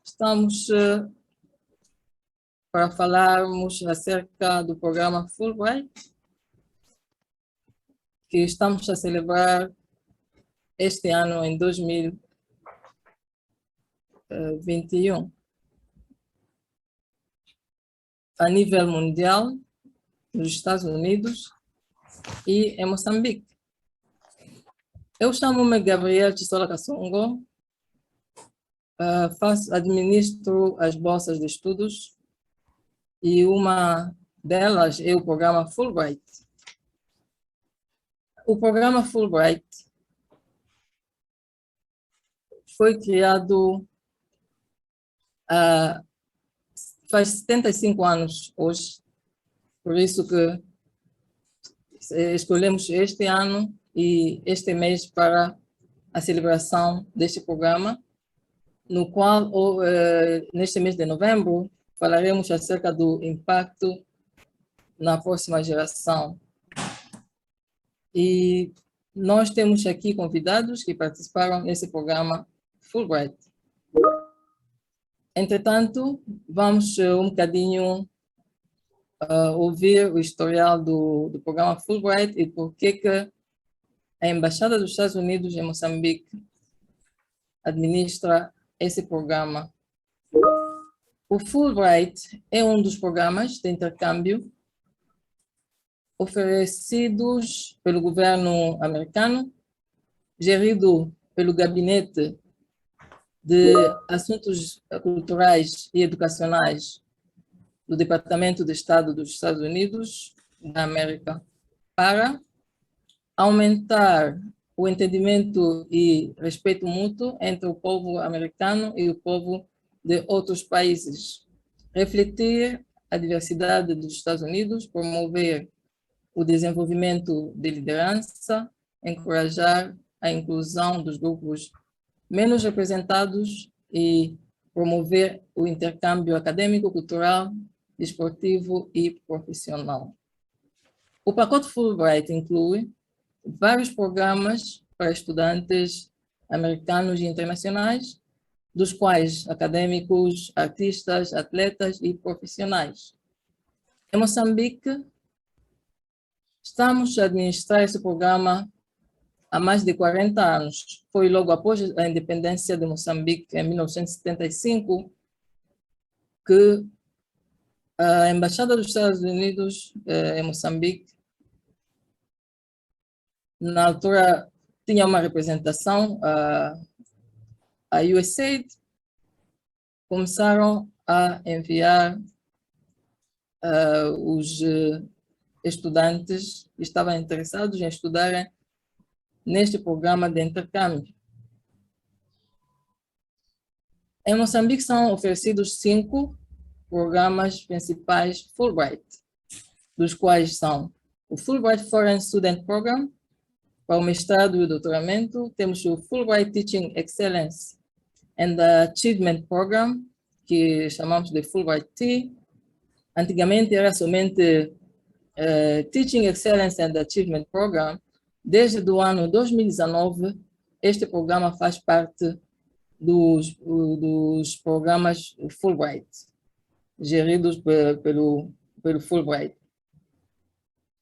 Estamos para falarmos acerca do programa Fulbright, que estamos a celebrar este ano em 2021. A nível mundial, nos Estados Unidos e em Moçambique. Eu chamo-me Gabriel Chisola Kassongo, administro as bolsas de estudos e uma delas é o programa Fulbright. O programa Fulbright foi criado faz 75 anos hoje, por isso que escolhemos este ano e este mês para a celebração deste programa, no qual, neste mês de novembro, falaremos acerca do impacto na próxima geração. E nós temos aqui convidados que participaram nesse programa Fulbright. Entretanto, vamos um bocadinho ouvir o historial do programa Fulbright e por que a Embaixada dos Estados Unidos em Moçambique administra esse programa. O Fulbright é um dos programas de intercâmbio oferecidos pelo governo americano, gerido pelo Gabinete de Assuntos Culturais e Educacionais do Departamento de Estado dos Estados Unidos da América, para aumentar o entendimento e respeito mútuo entre o povo americano e o povo de outros países, refletir a diversidade dos Estados Unidos, promover o desenvolvimento de liderança, encorajar a inclusão dos grupos menos representados e promover o intercâmbio acadêmico, cultural, desportivo e profissional. O pacote Fulbright inclui vários programas para estudantes americanos e internacionais, dos quais acadêmicos, artistas, atletas e profissionais. Em Moçambique, estamos a administrar esse programa há mais de 40 anos. Foi logo após a independência de Moçambique, em 1975, que a Embaixada dos Estados Unidos em Moçambique, na altura, tinha uma representação, a USAID, começaram a enviar os estudantes que estavam interessados em estudarem neste programa de intercâmbio. Em Moçambique são oferecidos 5 programas principais Fulbright, dos quais são o Fulbright Foreign Student Program, para o mestrado e o doutoramento. Temos o Fulbright Teaching Excellence and Achievement Program, que chamamos de Fulbright T. Antigamente era somente Teaching Excellence and Achievement Program. Desde o ano 2019, este programa faz parte dos programas Fulbright, geridos pelo Fulbright.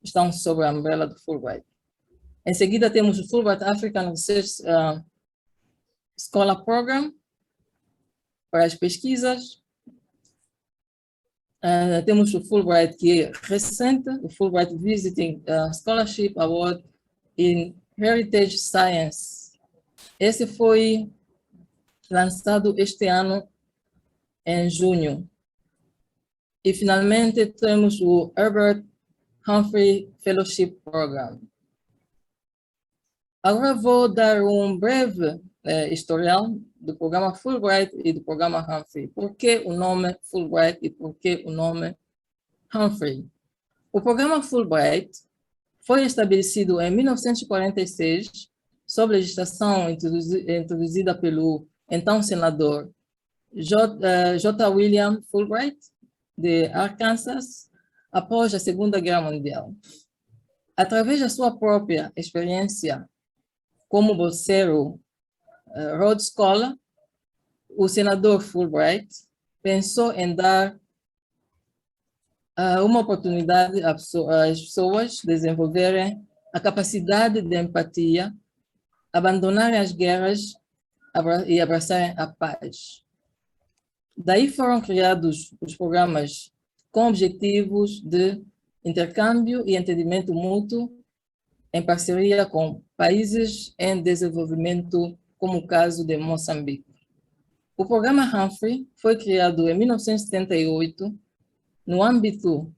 Estão sob a umbrella do Fulbright. Em seguida, temos o Fulbright African Research Scholar Program, para as pesquisas. Temos o Fulbright, que é recente, o Fulbright Visiting Scholarship Award in Heritage Science. Esse foi lançado este ano, em junho. E, finalmente, temos o Herbert Humphrey Fellowship Program. Agora vou dar um breve historial do programa Fulbright e do programa Humphrey. Por que o nome Fulbright e por que o nome Humphrey? O programa Fulbright foi estabelecido em 1946 sob legislação introduzida pelo então senador J. William Fulbright, de Arkansas, após a Segunda Guerra Mundial. Através da sua própria experiência como bolseiro Rhodes Scholar, o senador Fulbright pensou em dar uma oportunidade às pessoas desenvolverem a capacidade de empatia, abandonarem as guerras e abraçarem a paz. Daí foram criados os programas com objetivos de intercâmbio e entendimento mútuo em parceria com países em desenvolvimento, como o caso de Moçambique. O programa Humphrey foi criado em 1978 no âmbito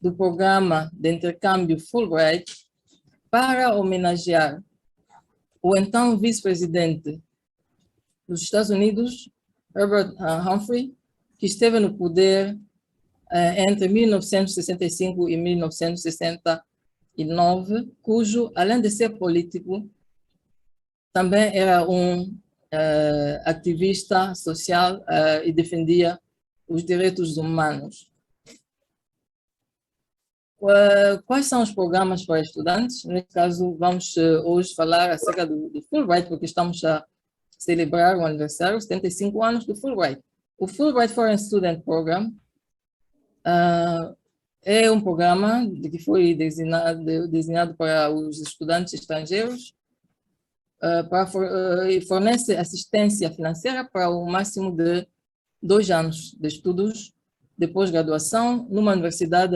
do programa de intercâmbio Fulbright para homenagear o então vice-presidente dos Estados Unidos, Herbert Humphrey, que esteve no poder entre 1965 e 1969, cujo, além de ser político, também era um ativista social e defendia os direitos humanos. Quais são os programas para estudantes? Neste caso, vamos hoje falar acerca do Fulbright, porque estamos a celebrar o aniversário, 75 anos do Fulbright. O Fulbright Foreign Student Program é um programa que foi designado para os estudantes estrangeiros e fornece assistência financeira para o máximo de 2 anos de estudos de pós-graduação numa universidade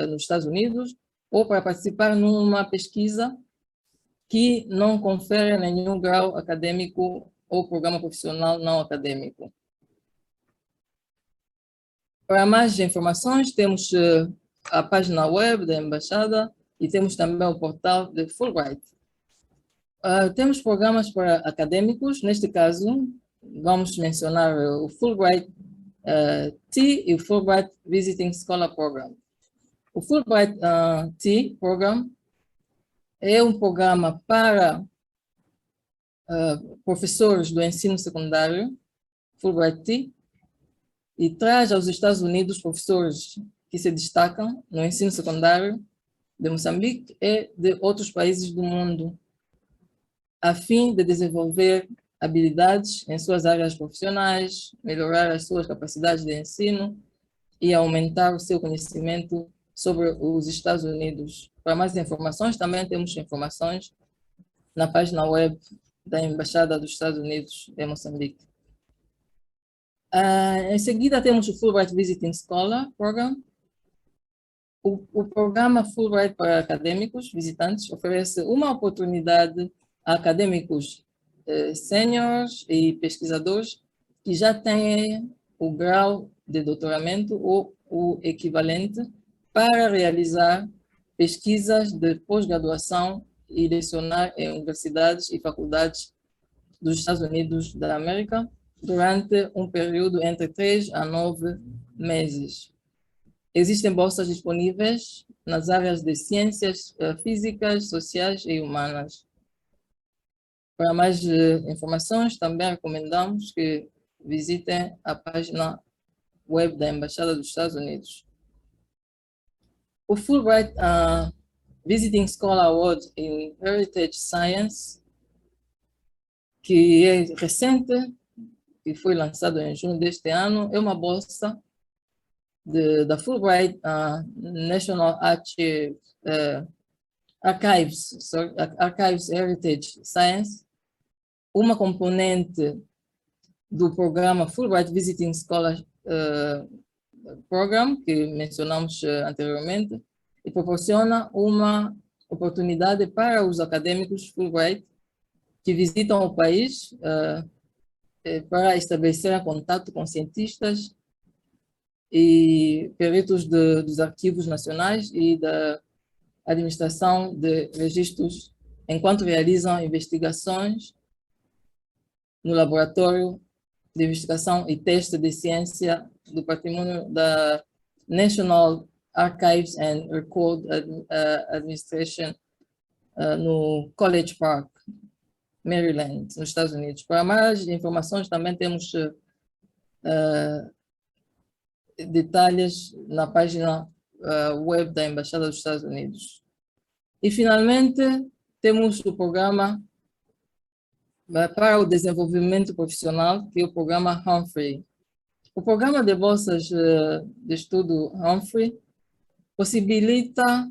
nos Estados Unidos ou para participar numa pesquisa que não confere nenhum grau acadêmico ou programa profissional não acadêmico. Para mais informações, temos a página web da Embaixada e temos também o portal de Fulbright. Temos programas para acadêmicos, neste caso, vamos mencionar o Fulbright T e o Fulbright Visiting Scholar Program. O Fulbright T Program é um programa para professores do ensino secundário, Fulbright T, e traz aos Estados Unidos professores que se destacam no ensino secundário de Moçambique e de outros países do mundo, a fim de desenvolver habilidades em suas áreas profissionais, melhorar as suas capacidades de ensino e aumentar o seu conhecimento sobre os Estados Unidos. Para mais informações, também temos informações na página web da Embaixada dos Estados Unidos em Moçambique. Em seguida, temos o Fulbright Visiting Scholar Program. O programa Fulbright para acadêmicos visitantes oferece uma oportunidade a acadêmicos sêniores e pesquisadores que já têm o grau de doutoramento ou o equivalente para realizar pesquisas de pós-graduação e lecionar em universidades e faculdades dos Estados Unidos da América durante um período entre 3 a 9 meses. Existem bolsas disponíveis nas áreas de ciências físicas, sociais e humanas. Para mais informações, também recomendamos que visitem a página web da Embaixada dos Estados Unidos. O Fulbright Visiting Scholar Award in Heritage Science, que é recente, que foi lançado em junho deste ano, é uma bolsa da Fulbright National Archives Heritage Science, uma componente do programa Fulbright Visiting Scholar Program, que mencionamos anteriormente, e proporciona uma oportunidade para os acadêmicos Fulbright que visitam o país para estabelecer contato com cientistas e peritos dos arquivos nacionais e da administração de registros enquanto realizam investigações no laboratório de investigação e teste de ciência do patrimônio da National Archives and Record Administration no College Park, Maryland, nos Estados Unidos. Para mais informações, também temos detalhes na página web da Embaixada dos Estados Unidos. E, finalmente, temos o programa para o desenvolvimento profissional, que é o programa Humphrey. O programa de bolsas de estudo Humphrey possibilita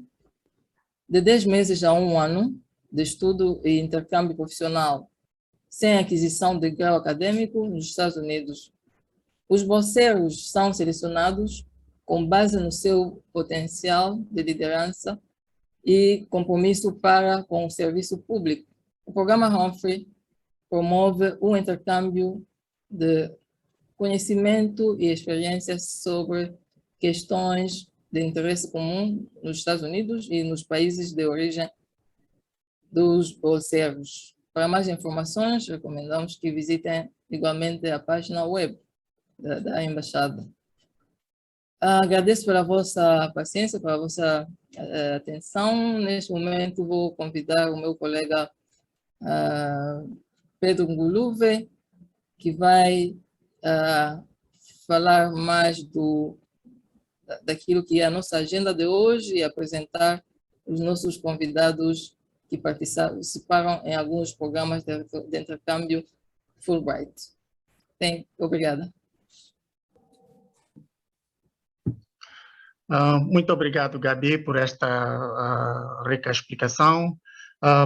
de 10 meses a 1 ano de estudo e intercâmbio profissional sem aquisição de grau acadêmico nos Estados Unidos. Os bolseiros são selecionados com base no seu potencial de liderança e compromisso para com o serviço público. O programa Humphrey promove o intercâmbio de conhecimento e experiências sobre questões de interesse comum nos Estados Unidos e nos países de origem dos bolseiros. Para mais informações, recomendamos que visitem igualmente a página web da Embaixada. Agradeço pela vossa paciência, pela vossa atenção. Neste momento, vou convidar o meu colega Pedro Nguluve, que vai falar mais daquilo que é a nossa agenda de hoje e apresentar os nossos convidados que participaram em alguns programas de intercâmbio Fulbright. Obrigada. Muito obrigado, Gabi, por esta rica explicação.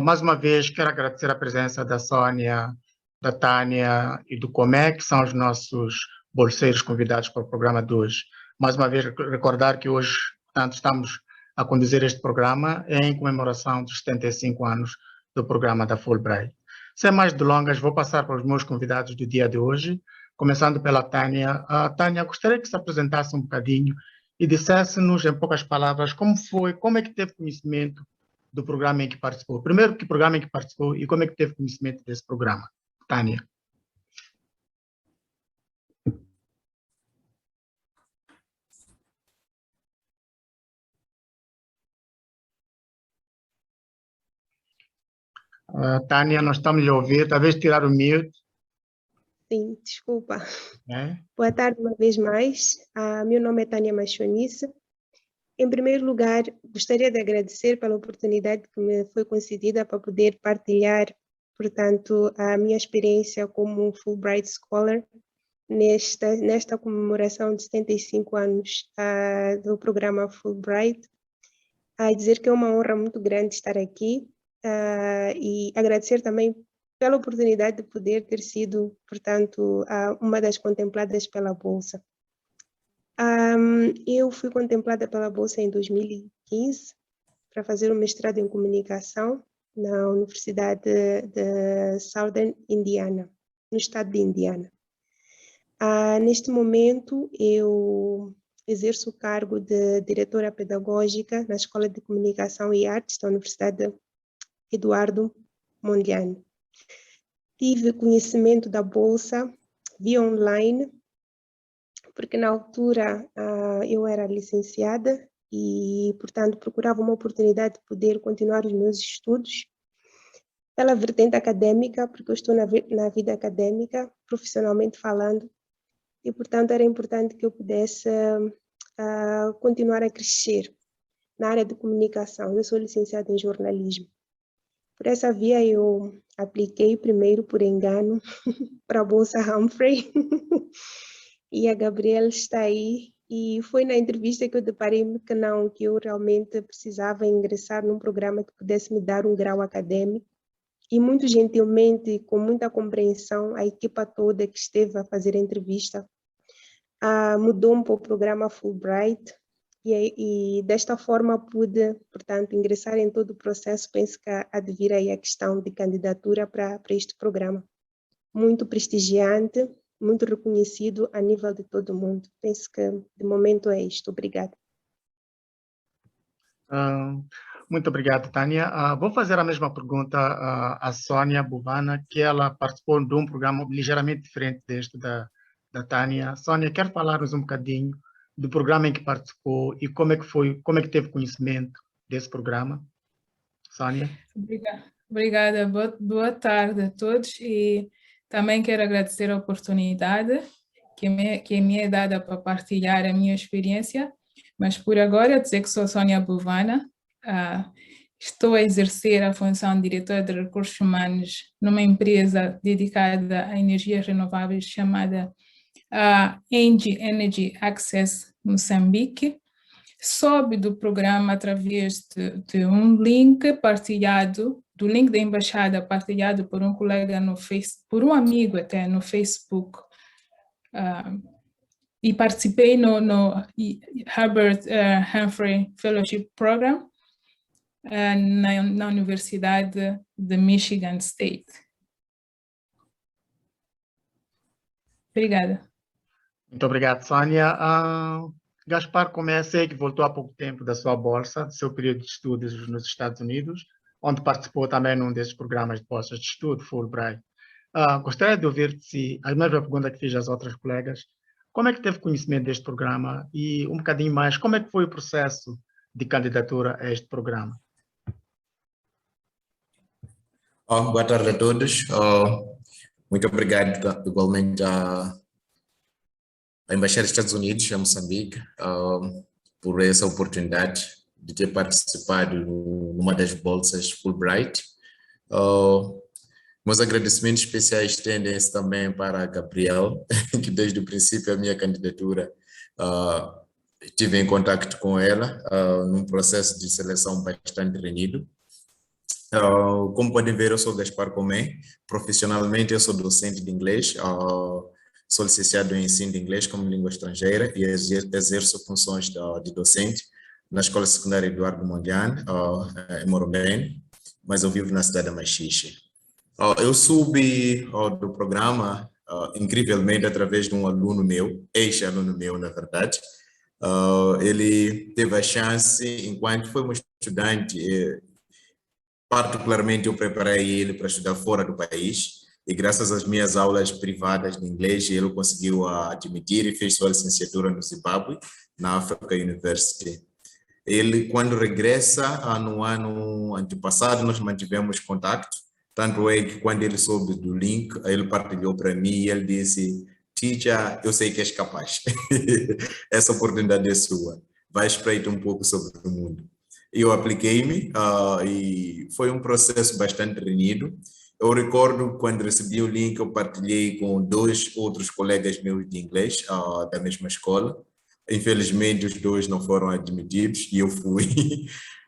Mais uma vez, quero agradecer a presença da Sônia, da Tânia e do Comé, que são os nossos bolseiros convidados para o programa de hoje. Mais uma vez, recordar que hoje, portanto, estamos a conduzir este programa em comemoração dos 75 anos do programa da Fulbright. Sem mais delongas, vou passar para os meus convidados do dia de hoje, começando pela Tânia. Tânia, gostaria que se apresentasse um bocadinho e dissesse-nos, em poucas palavras, como é que teve conhecimento do programa em que participou. Primeiro, que programa em que participou e como é que teve conhecimento desse programa. Tânia. Tânia, nós estamos a ouvir, talvez tirar o mute. Sim, desculpa. Boa tarde uma vez mais. Meu nome é Tânia Machonice. Em primeiro lugar, gostaria de agradecer pela oportunidade que me foi concedida para poder partilhar, portanto, a minha experiência como Fulbright Scholar nesta comemoração de 75 anos do programa Fulbright. Dizer que é uma honra muito grande estar aqui e agradecer também pela oportunidade de poder ter sido, portanto, uma das contempladas pela Bolsa. Eu fui contemplada pela Bolsa em 2015 para fazer um mestrado em comunicação na Universidade de Southern Indiana, no estado de Indiana. Neste momento, eu exerço o cargo de diretora pedagógica na Escola de Comunicação e Artes da Universidade Eduardo Mondlane. Tive conhecimento da Bolsa via online, porque na altura eu era licenciada e, portanto, procurava uma oportunidade de poder continuar os meus estudos pela vertente acadêmica, porque eu estou na vida acadêmica, profissionalmente falando, e, portanto, era importante que eu pudesse continuar a crescer na área de comunicação. Eu sou licenciada em jornalismo. Por essa via, eu apliquei primeiro, por engano, para a Bolsa Humphrey. E a Gabriela está aí. E foi na entrevista que eu deparei-me que eu realmente precisava ingressar num programa que pudesse me dar um grau acadêmico. E muito gentilmente, com muita compreensão, a equipa toda que esteve a fazer a entrevista mudou-me para o programa Fulbright. E desta forma pude, portanto, ingressar em todo o processo. Penso que há de vir aí a questão de candidatura para este programa. Muito prestigiante, muito reconhecido a nível de todo mundo. Penso que, de momento, é isto. Obrigada. Muito obrigado, Tânia. Vou fazer a mesma pergunta à Sônia Buvana, que ela participou de um programa ligeiramente diferente deste da Tânia. Sônia, quer falar-nos um bocadinho do programa em que participou e como é que teve conhecimento desse programa? Sônia? Obrigada. Boa tarde a todos e também quero agradecer a oportunidade que me é dada para partilhar a minha experiência, mas por agora dizer que sou Sônia Buvana. estou a exercer a função de diretora de recursos humanos numa empresa dedicada a energias renováveis chamada Engie Energy Access Moçambique. Soube do programa através de um link partilhado, do link da embaixada partilhado por um colega no Facebook, por um amigo até no Facebook, e participei no Herbert Humphrey Fellowship Program na Universidade de Michigan State. Obrigada. Muito obrigado, Sônia. Gaspar, sei que voltou há pouco tempo da sua bolsa, do seu período de estudos nos Estados Unidos, onde participou também num desses programas de bolsas de estudo, Fulbright. Gostaria de ouvir-te, a mesma pergunta que fiz às outras colegas, como é que teve conhecimento deste programa e um bocadinho mais, como é que foi o processo de candidatura a este programa? Boa tarde a todos. Muito obrigado igualmente à Embaixada dos Estados Unidos, a Moçambique, por essa oportunidade de ter participado numa das bolsas Fulbright. Meus agradecimentos especiais tendem-se também para a Gabriel, que desde o princípio da minha candidatura estive em contato com ela num processo de seleção bastante renhido. Como podem ver, eu sou Gaspar Comé. Profissionalmente, eu sou docente de inglês, sou licenciado em ensino de inglês como língua estrangeira e exerço funções de docente na Escola Secundária Eduardo Mondlane, em Morobém, mas eu vivo na cidade de Machixe. Eu soube do programa, incrivelmente, através de um aluno meu, ex-aluno meu, na verdade. Ele teve a chance, enquanto foi um estudante, particularmente eu preparei ele para estudar fora do país, e graças às minhas aulas privadas de inglês, ele conseguiu admitir e fez sua licenciatura no Zimbábue, na Africa University. Ele, quando regressa, no ano antepassado, nós mantivemos contato, tanto é que quando ele soube do link, ele partilhou para mim e ele disse: "Teacher, eu sei que és capaz, essa oportunidade é sua, vai espreitar um pouco sobre o mundo." Eu apliquei-me e foi um processo bastante renhido. Eu recordo quando recebi o link, eu partilhei com 2 outros colegas meus de inglês da mesma escola. Infelizmente, os 2 não foram admitidos e eu fui.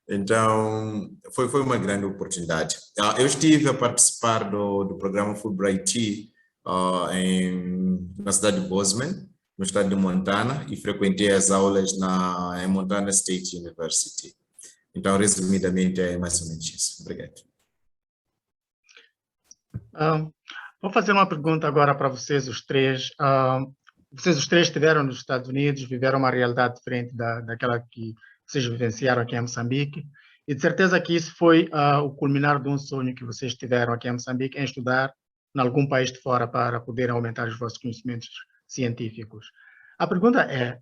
Então, foi uma grande oportunidade. Eu estive a participar do programa Fulbright na cidade de Bozeman, no estado de Montana, e frequentei as aulas em Montana State University. Então, resumidamente, é mais ou menos isso. Obrigado. Vou fazer uma pergunta agora para vocês os três. Vocês os três estiveram nos Estados Unidos, viveram uma realidade diferente daquela que vocês vivenciaram aqui em Moçambique, e de certeza que isso foi o culminar de um sonho que vocês tiveram aqui em Moçambique, em estudar em algum país de fora para poderem aumentar os vossos conhecimentos científicos. A pergunta é,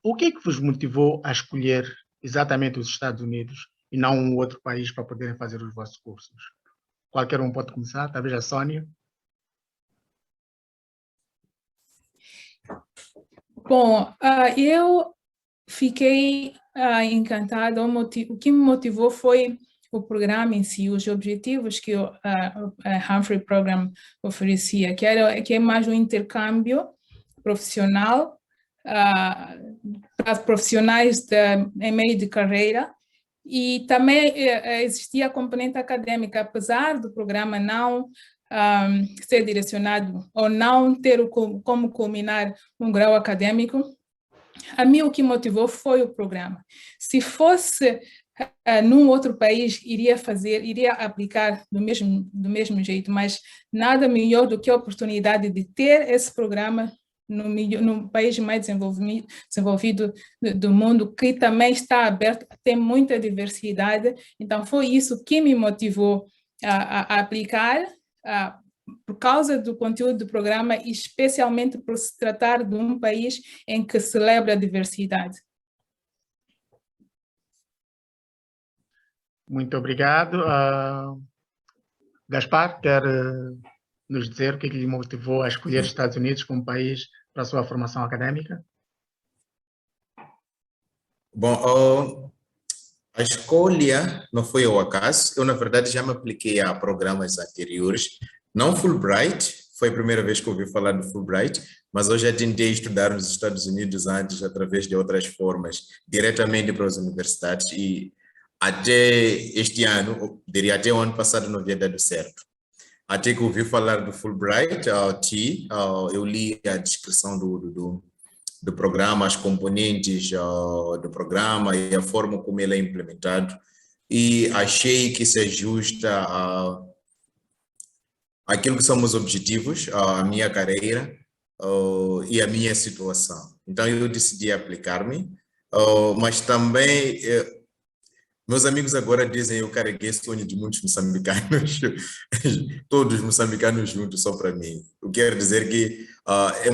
o que é que vos motivou a escolher exatamente os Estados Unidos e não um outro país para poderem fazer os vossos cursos? Qualquer um pode começar, talvez a Sônia. Bom, eu fiquei encantada. O que me motivou foi o programa em si, os objetivos que o Humphrey Program oferecia, que é mais um intercâmbio profissional para profissionais em meio de carreira, e também existia a componente acadêmica, apesar do programa não ser direcionado ou não ter como culminar um grau acadêmico. A mim o que motivou foi o programa. Se fosse num outro país, iria aplicar do mesmo jeito, mas nada melhor do que a oportunidade de ter esse programa no país mais desenvolvido do mundo, que também está aberto, tem muita diversidade. Então, foi isso que me motivou a aplicar, por causa do conteúdo do programa, e especialmente por se tratar de um país em que celebra a diversidade. Muito obrigado. Gaspar, quer nos dizer o que lhe motivou a escolher os Estados Unidos como país para a sua formação acadêmica? Bom, A escolha não foi ao acaso. Eu, na verdade, já me apliquei a programas anteriores. Não Fulbright, foi a primeira vez que ouvi falar do Fulbright, mas eu já tentei estudar nos Estados Unidos antes, através de outras formas, diretamente para as universidades. E até este ano, diria até o ano passado, não havia dado certo. Até que ouvi falar do Fulbright, eu li a descrição do programa, as componentes do programa e a forma como ele é implementado, e achei que se ajusta àquilo que são os objetivos, à minha carreira e à minha situação. Então eu decidi aplicar-me, mas também meus amigos agora dizem eu carreguei sonho de muitos moçambicanos, todos moçambicanos juntos só para mim. O que quer dizer que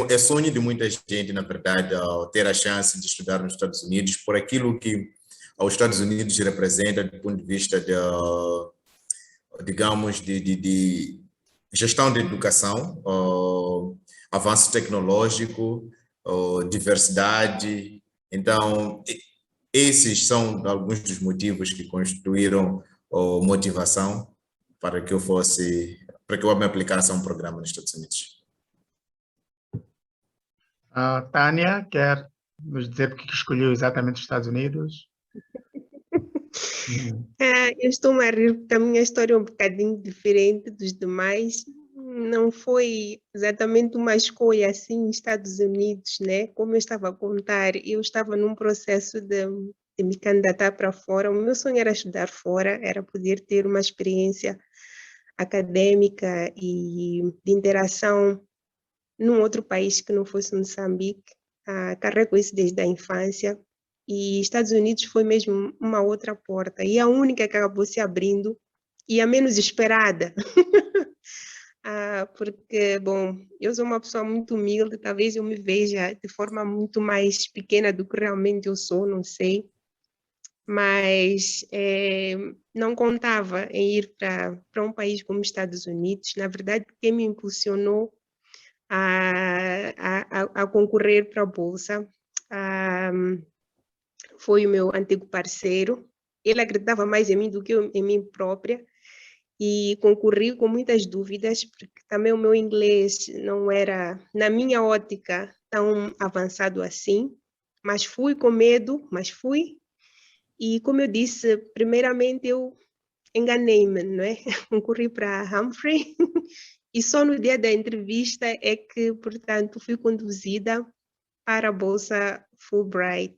é sonho de muita gente, na verdade, ter a chance de estudar nos Estados Unidos, por aquilo que os Estados Unidos representa do ponto de vista de, digamos, de gestão de educação, avanço tecnológico, diversidade. Então, esses são alguns dos motivos que constituíram motivação para que eu me aplicasse a um programa nos Estados Unidos. Tânia, quer nos dizer porque que escolheu exatamente os Estados Unidos? Eu estou a rir porque a minha história é um bocadinho diferente dos demais. Não foi exatamente uma escolha assim, Estados Unidos, né? Como eu estava a contar, eu estava num processo de me candidatar para fora. O meu sonho era estudar fora, era poder ter uma experiência acadêmica e de interação num outro país que não fosse Moçambique. Carrego isso desde a infância. E Estados Unidos foi mesmo uma outra porta, e a única que acabou se abrindo, e a menos esperada. Porque, bom, eu sou uma pessoa muito humilde, talvez eu me veja de forma muito mais pequena do que realmente eu sou, não sei. Mas não contava em ir para um país como os Estados Unidos. Na verdade, quem me impulsionou a concorrer para a Bolsa foi o meu antigo parceiro. Ele acreditava mais em mim do que eu em mim própria, e concorri com muitas dúvidas, porque também o meu inglês não era, na minha ótica, tão avançado assim, mas fui com medo, mas fui. E como eu disse, primeiramente eu enganei-me, não é? Concorri para Humphrey e só no dia da entrevista é que, portanto, fui conduzida para a Bolsa Fulbright.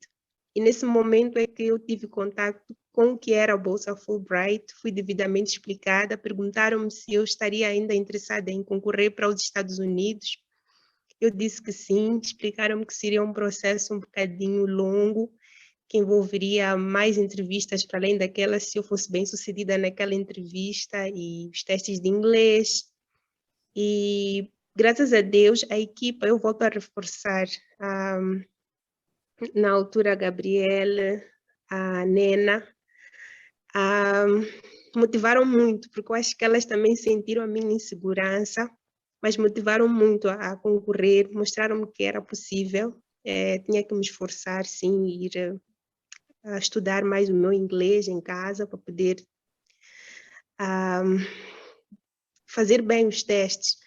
E nesse momento é que eu tive contato com o que era a Bolsa Fulbright, fui devidamente explicada, perguntaram-me se eu estaria ainda interessada em concorrer para os Estados Unidos. Eu disse que sim, explicaram-me que seria um processo um bocadinho longo, que envolveria mais entrevistas para além daquelas, se eu fosse bem sucedida naquela entrevista, e os testes de inglês. E graças a Deus, a equipa, eu volto a reforçar, na altura a Gabriela, a Nena, motivaram muito, porque eu acho que elas também sentiram a minha insegurança, mas motivaram muito a concorrer, mostraram-me que era possível. Tinha que me esforçar, sim, ir a estudar mais o meu inglês em casa para poder fazer bem os testes.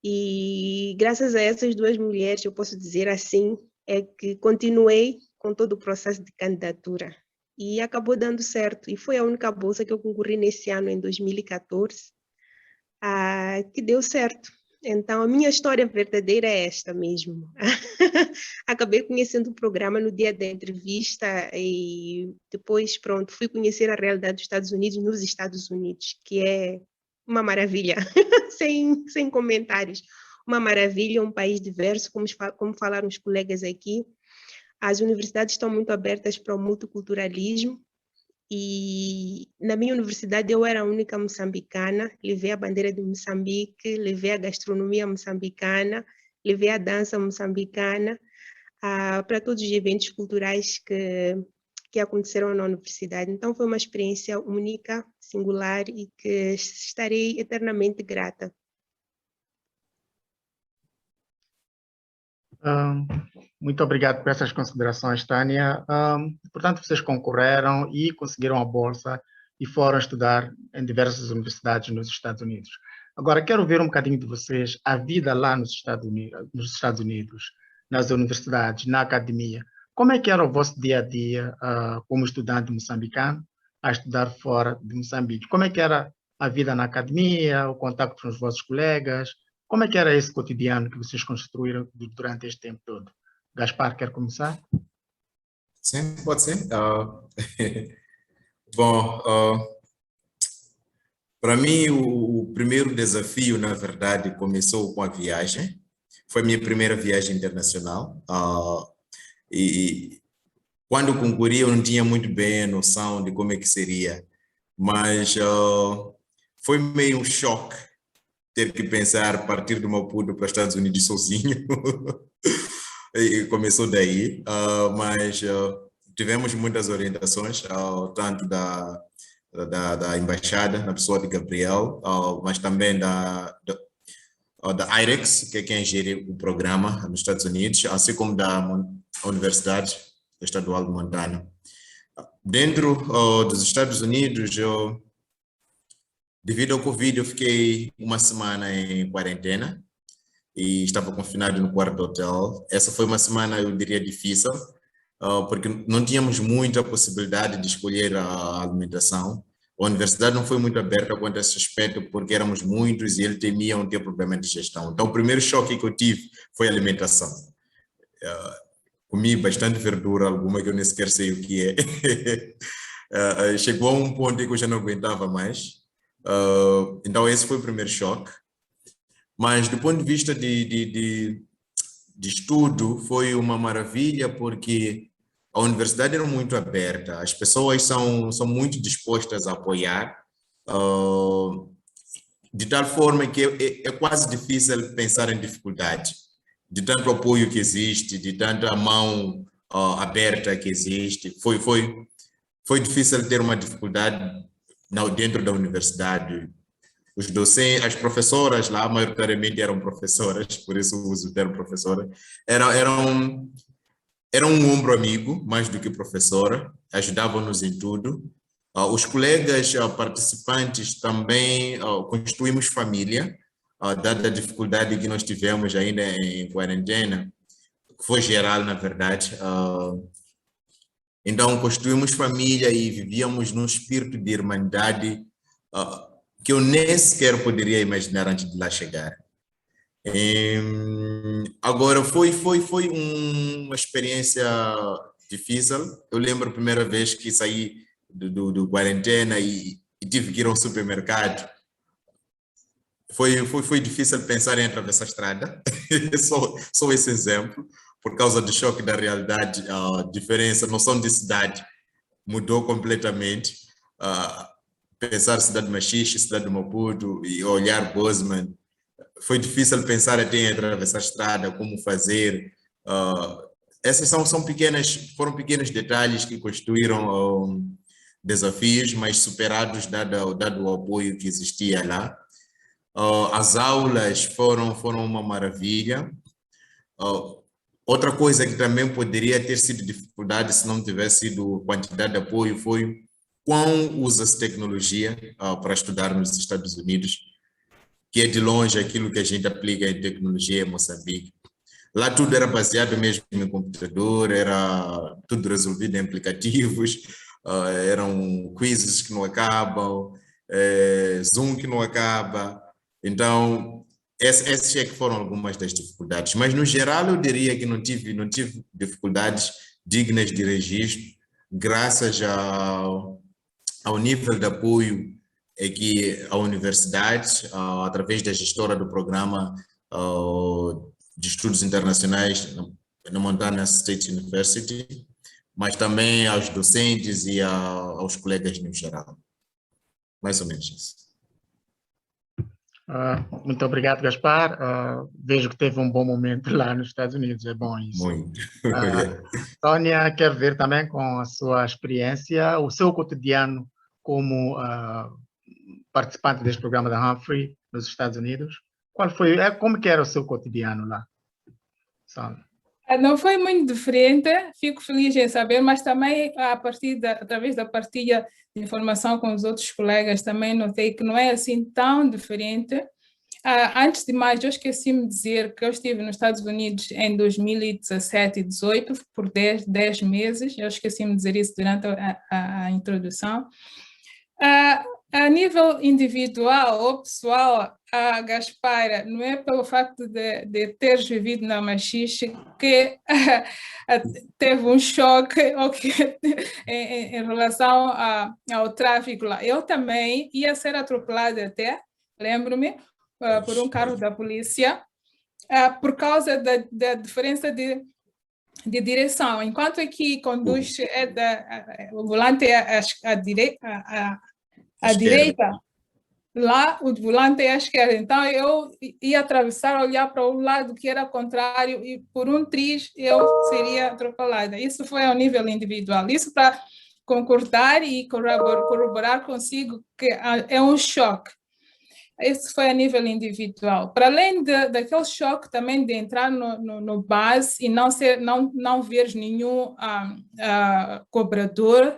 E graças a essas duas mulheres, eu posso dizer assim, é que continuei com todo o processo de candidatura. E acabou dando certo. E foi a única bolsa que eu concorri nesse ano, em 2014, que deu certo. Então, a minha história verdadeira é esta mesmo. Acabei conhecendo o programa no dia da entrevista e depois, pronto, fui conhecer a realidade dos Estados Unidos nos Estados Unidos, que é uma maravilha, sem comentários. Uma maravilha, um país diverso, como falaram os colegas aqui. As universidades estão muito abertas para o multiculturalismo, e na minha universidade eu era a única moçambicana, levei a bandeira de Moçambique, levei a gastronomia moçambicana, levei a dança moçambicana para todos os eventos culturais que aconteceram na universidade. Então foi uma experiência única, singular, e que estarei eternamente grata. Muito obrigado por essas considerações, Tânia. Portanto, vocês concorreram e conseguiram a bolsa e foram estudar em diversas universidades nos Estados Unidos. Agora, quero ver um bocadinho de vocês, a vida lá nos Estados Unidos, nas universidades, na academia. Como é que era o vosso dia a dia como estudante moçambicano a estudar fora de Moçambique? Como é que era a vida na academia, o contato com os vossos colegas? Como é que era esse cotidiano que vocês construíram durante este tempo todo? Gaspar, quer começar? Sim, pode ser. Bom, para mim, o primeiro desafio, na verdade, começou com a viagem. Foi minha primeira viagem internacional. E quando concorri, eu não tinha muito bem a noção de como é que seria. Mas foi meio um choque ter que pensar partir do Maputo para os Estados Unidos sozinho. E começou daí. Mas tivemos muitas orientações, tanto da embaixada, na pessoa de Gabriel, mas também da IREX, que é quem gere o programa nos Estados Unidos, assim como da Universidade Estadual de Montana. Dentro dos Estados Unidos, devido ao Covid, eu fiquei uma semana em quarentena e estava confinado no quarto do hotel. Essa foi uma semana, eu diria, difícil, porque não tínhamos muita possibilidade de escolher a alimentação. A universidade não foi muito aberta quanto a esse aspecto, porque éramos muitos e ele temia não ter problema de gestão. Então, o primeiro choque que eu tive foi a alimentação. Comi bastante verdura, alguma que eu nem sequer sei o que é. Chegou a um ponto em que eu já não aguentava mais. Então, esse foi o primeiro choque. Mas, do ponto de vista de estudo, foi uma maravilha, porque a universidade era muito aberta, as pessoas são muito dispostas a apoiar, de tal forma que é quase difícil pensar em dificuldade, de tanto apoio que existe, de tanta mão aberta que existe. Foi difícil ter uma dificuldade dentro da universidade. Os docentes, as professoras lá, maioritariamente eram professoras, por isso uso o termo professora, eram um ombro amigo, mais do que professora, ajudavam-nos em tudo. Os colegas participantes também construímos família, dada a dificuldade que nós tivemos ainda em quarentena, que foi geral, na verdade. Então, construímos família e vivíamos num espírito de irmandade que eu nem sequer poderia imaginar antes de lá chegar. Agora, foi uma experiência difícil. Eu lembro a primeira vez que saí do quarentena e tive que ir ao supermercado. Foi difícil pensar em atravessar a estrada, só esse exemplo, por causa do choque da realidade, a diferença, a noção de cidade mudou completamente. Pensar cidade de Machixe, cidade de Maputo e olhar Bozeman, foi difícil pensar até em atravessar a estrada, como fazer. Essas foram pequenos detalhes que construíram desafios, mas superados dado o apoio que existia lá. As aulas foram uma maravilha. Outra coisa que também poderia ter sido dificuldade se não tivesse sido quantidade de apoio foi quão usa-se tecnologia para estudar nos Estados Unidos, que é de longe aquilo que a gente aplica em tecnologia em Moçambique. Lá tudo era baseado mesmo em computador, era tudo resolvido em aplicativos, eram quizzes que não acabam, Zoom que não acaba. Então, essas é que foram algumas das dificuldades. Mas, no geral, eu diria que não tive dificuldades dignas de registro, graças ao nível de apoio que a universidade, através da gestora do programa de estudos internacionais na Montana State University, mas também aos docentes e aos colegas no geral. Mais ou menos isso. Muito obrigado, Gaspar. Vejo que teve um bom momento lá nos Estados Unidos, é bom isso. Muito. Sônia, quer ver também com a sua experiência, o seu cotidiano como participante deste programa da Humphrey nos Estados Unidos. Como que era o seu cotidiano lá, Sônia? Não foi muito diferente, fico feliz em saber, mas também através da partilha de informação com os outros colegas, também notei que não é assim tão diferente. Antes de mais, eu esqueci-me de dizer que eu estive nos Estados Unidos em 2017 e 2018, por 10 meses, eu esqueci-me de dizer isso durante a introdução. A nível individual ou pessoal, a Gaspara, não é pelo facto de teres vivido na Machixe que teve um choque em relação ao tráfico lá. Eu também ia ser atropelada até, lembro-me, por um carro da polícia, por causa da diferença de direção. Enquanto aqui conduz, o volante é à direita, lá o volante é à esquerda. Então, eu ia atravessar, olhar para o lado que era contrário e por um triz eu seria atropelada. Isso foi ao nível individual. Isso para concordar e corroborar consigo que é um choque. Isso foi a nível individual. Para além daquele choque também de entrar no bus e não ver nenhum cobrador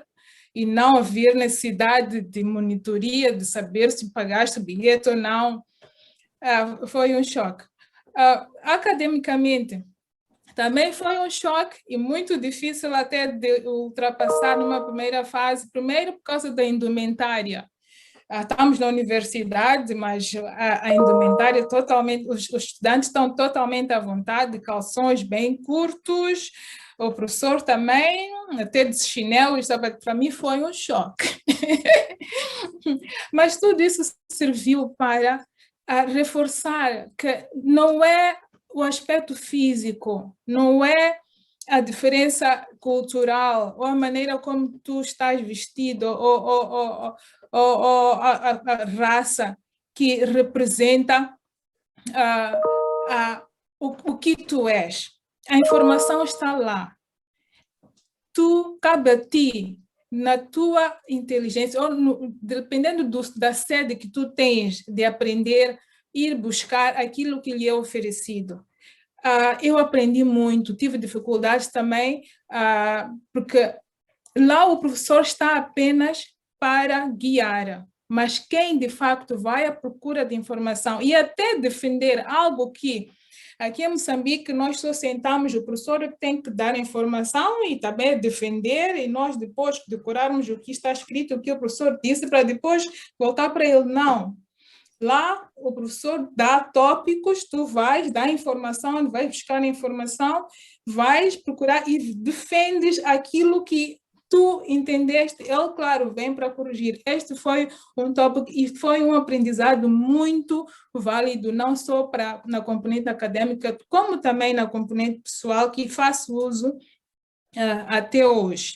e não haver necessidade de monitoria, de saber se pagaste o bilhete ou não, foi um choque. Academicamente, também foi um choque e muito difícil até de ultrapassar numa primeira fase, primeiro por causa da indumentária. Estamos na universidade, mas a indumentária totalmente, os estudantes estão totalmente à vontade, calções bem curtos, o professor também, até de chinelos, para mim foi um choque. Mas tudo isso serviu para reforçar que não é o aspecto físico, não é a diferença cultural ou a maneira como tu estás vestido ou a raça que representa o que tu és. A informação está lá. Cabe a ti, na tua inteligência, ou dependendo da sede que tu tens de aprender, ir buscar aquilo que lhe é oferecido. Eu aprendi muito, tive dificuldades também, porque lá o professor está apenas para guiar, mas quem de facto vai à procura de informação e até defender algo que aqui em Moçambique nós só sentamos, o professor tem que dar informação e também defender e nós depois decorarmos o que está escrito, o que o professor disse para depois voltar para ele, não. Lá, o professor dá tópicos, tu vais dar informação, vais buscar informação, vais procurar e defendes aquilo que tu entendeste. Ele, claro, vem para corrigir. Este foi um tópico e foi um aprendizado muito válido, não só na componente acadêmica, como também na componente pessoal, que faço uso até hoje.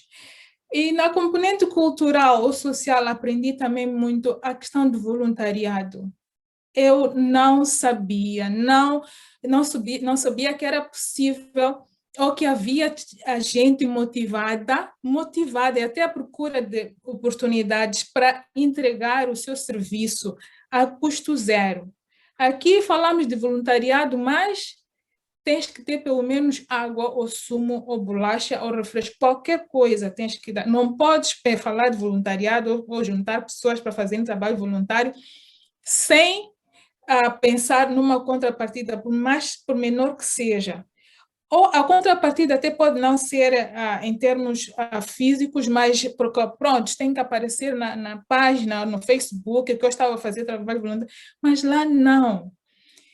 E na componente cultural ou social, aprendi também muito a questão do voluntariado. Eu não sabia, não sabia que era possível ou que havia a gente motivada e até à procura de oportunidades para entregar o seu serviço a custo zero. Aqui falamos de voluntariado, mas tens que ter pelo menos água, ou sumo, ou bolacha, ou refresco, qualquer coisa tens que dar. Não podes falar de voluntariado ou juntar pessoas para fazer um trabalho voluntário sem pensar numa contrapartida, por menor que seja. Ou a contrapartida até pode não ser em termos físicos, mas pronto, tem que aparecer na página, no Facebook, que eu estava a fazer trabalho voluntário, mas lá não.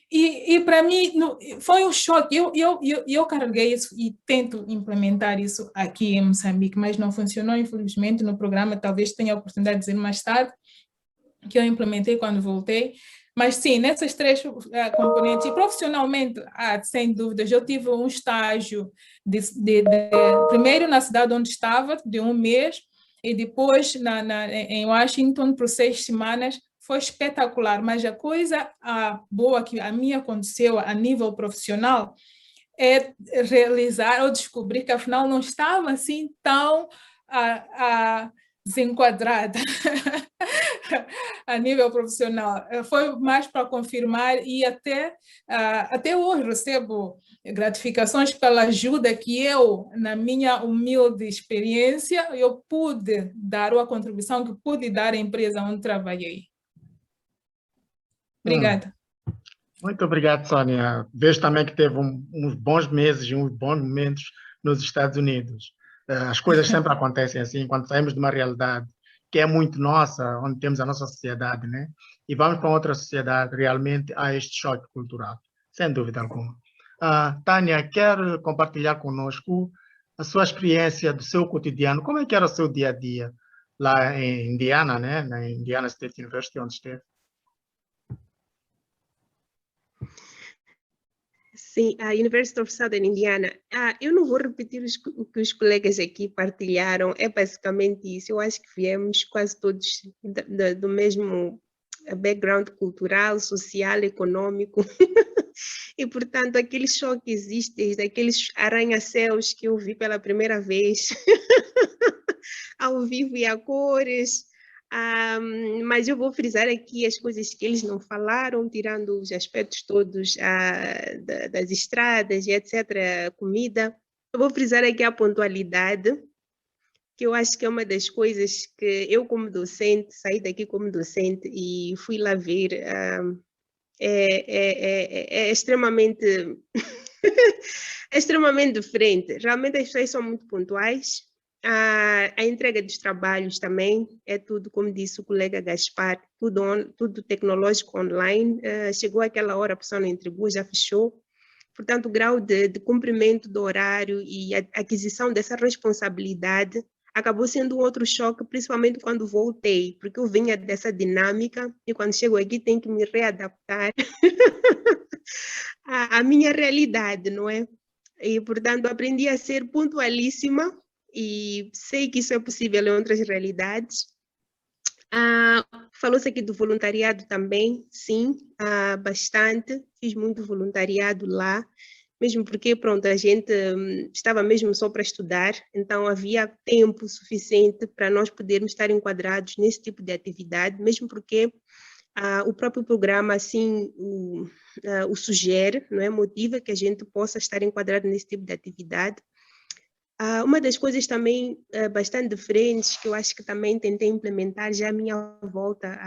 E para mim foi um choque. Eu carreguei isso e tento implementar isso aqui em Moçambique, mas não funcionou, infelizmente, no programa. Talvez tenha a oportunidade de dizer mais tarde, que eu implementei quando voltei. Mas sim, nessas três componentes, e profissionalmente, sem dúvidas, eu tive um estágio, primeiro na cidade onde estava, de 1 mês, e depois em Washington, por 6 semanas. Foi espetacular, mas a coisa boa que a mim aconteceu a nível profissional é realizar ou descobrir que afinal não estava assim tão desenquadrada. a nível profissional. Foi mais para confirmar e até hoje recebo gratificações pela ajuda que eu, na minha humilde experiência, eu pude dar, ou a contribuição que pude dar à empresa onde trabalhei. Obrigada. Muito obrigado, Sónia. Vejo também que teve uns bons meses e uns bons momentos nos Estados Unidos. As coisas sempre acontecem assim, quando saímos de uma realidade que é muito nossa, onde temos a nossa sociedade, né? E vamos para outra sociedade, realmente há este choque cultural, sem dúvida alguma. Tânia, quer compartilhar conosco a sua experiência do seu cotidiano? Como é que era o seu dia a dia lá em Indiana, né? Na Indiana State University, onde esteve? Sim, a University of Southern Indiana. Eu não vou repetir o que os colegas aqui partilharam, é basicamente isso. Eu acho que viemos quase todos do mesmo background cultural, social, econômico. E, portanto, aquele choque existe desde aqueles arranha-céus que eu vi pela primeira vez, ao vivo e a cores. Mas eu vou frisar aqui as coisas que eles não falaram, tirando os aspectos todos das estradas e etc., comida. Eu vou frisar aqui a pontualidade, que eu acho que é uma das coisas que eu, como docente, saí daqui como docente e fui lá ver, é extremamente, é extremamente diferente. Realmente as pessoas são muito pontuais. A entrega dos trabalhos também é tudo, como disse o colega Gaspar, tudo tecnológico online. Chegou aquela hora, a pessoa não entregou, já fechou. Portanto, o grau de cumprimento do horário e a aquisição dessa responsabilidade acabou sendo um outro choque, principalmente quando voltei, porque eu vinha dessa dinâmica e quando chego aqui tenho que me readaptar à minha realidade, não é? E, portanto, aprendi a ser pontualíssima e sei que isso é possível em outras realidades. Falou-se aqui do voluntariado também, sim, bastante. Fiz muito voluntariado lá, mesmo porque, pronto, a gente estava mesmo só para estudar, então havia tempo suficiente para nós podermos estar enquadrados nesse tipo de atividade, mesmo porque o próprio programa, assim, o sugere, não é? Motiva que a gente possa estar enquadrado nesse tipo de atividade. Uma das coisas também bastante diferentes que eu acho que também tentei implementar já à minha volta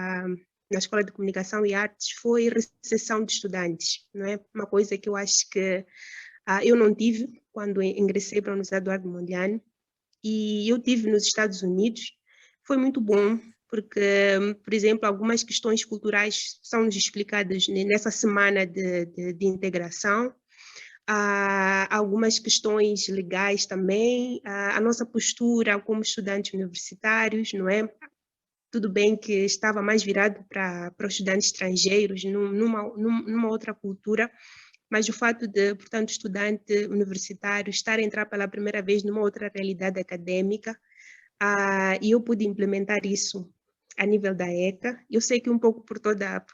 na Escola de Comunicação e Artes foi recepção de estudantes, não é? Uma coisa que eu acho que eu não tive quando ingressei para a Universidade Eduardo Mondlane e eu tive nos Estados Unidos. Foi muito bom porque, por exemplo, algumas questões culturais são-nos explicadas nessa semana de integração. Algumas questões legais também, a nossa postura como estudantes universitários, não é? Tudo bem que estava mais virado para os estudantes estrangeiros, numa outra cultura, mas o fato de, portanto, estudante universitário estar a entrar pela primeira vez numa outra realidade acadêmica, e eu pude implementar isso a nível da ECA. Eu sei que um pouco por toda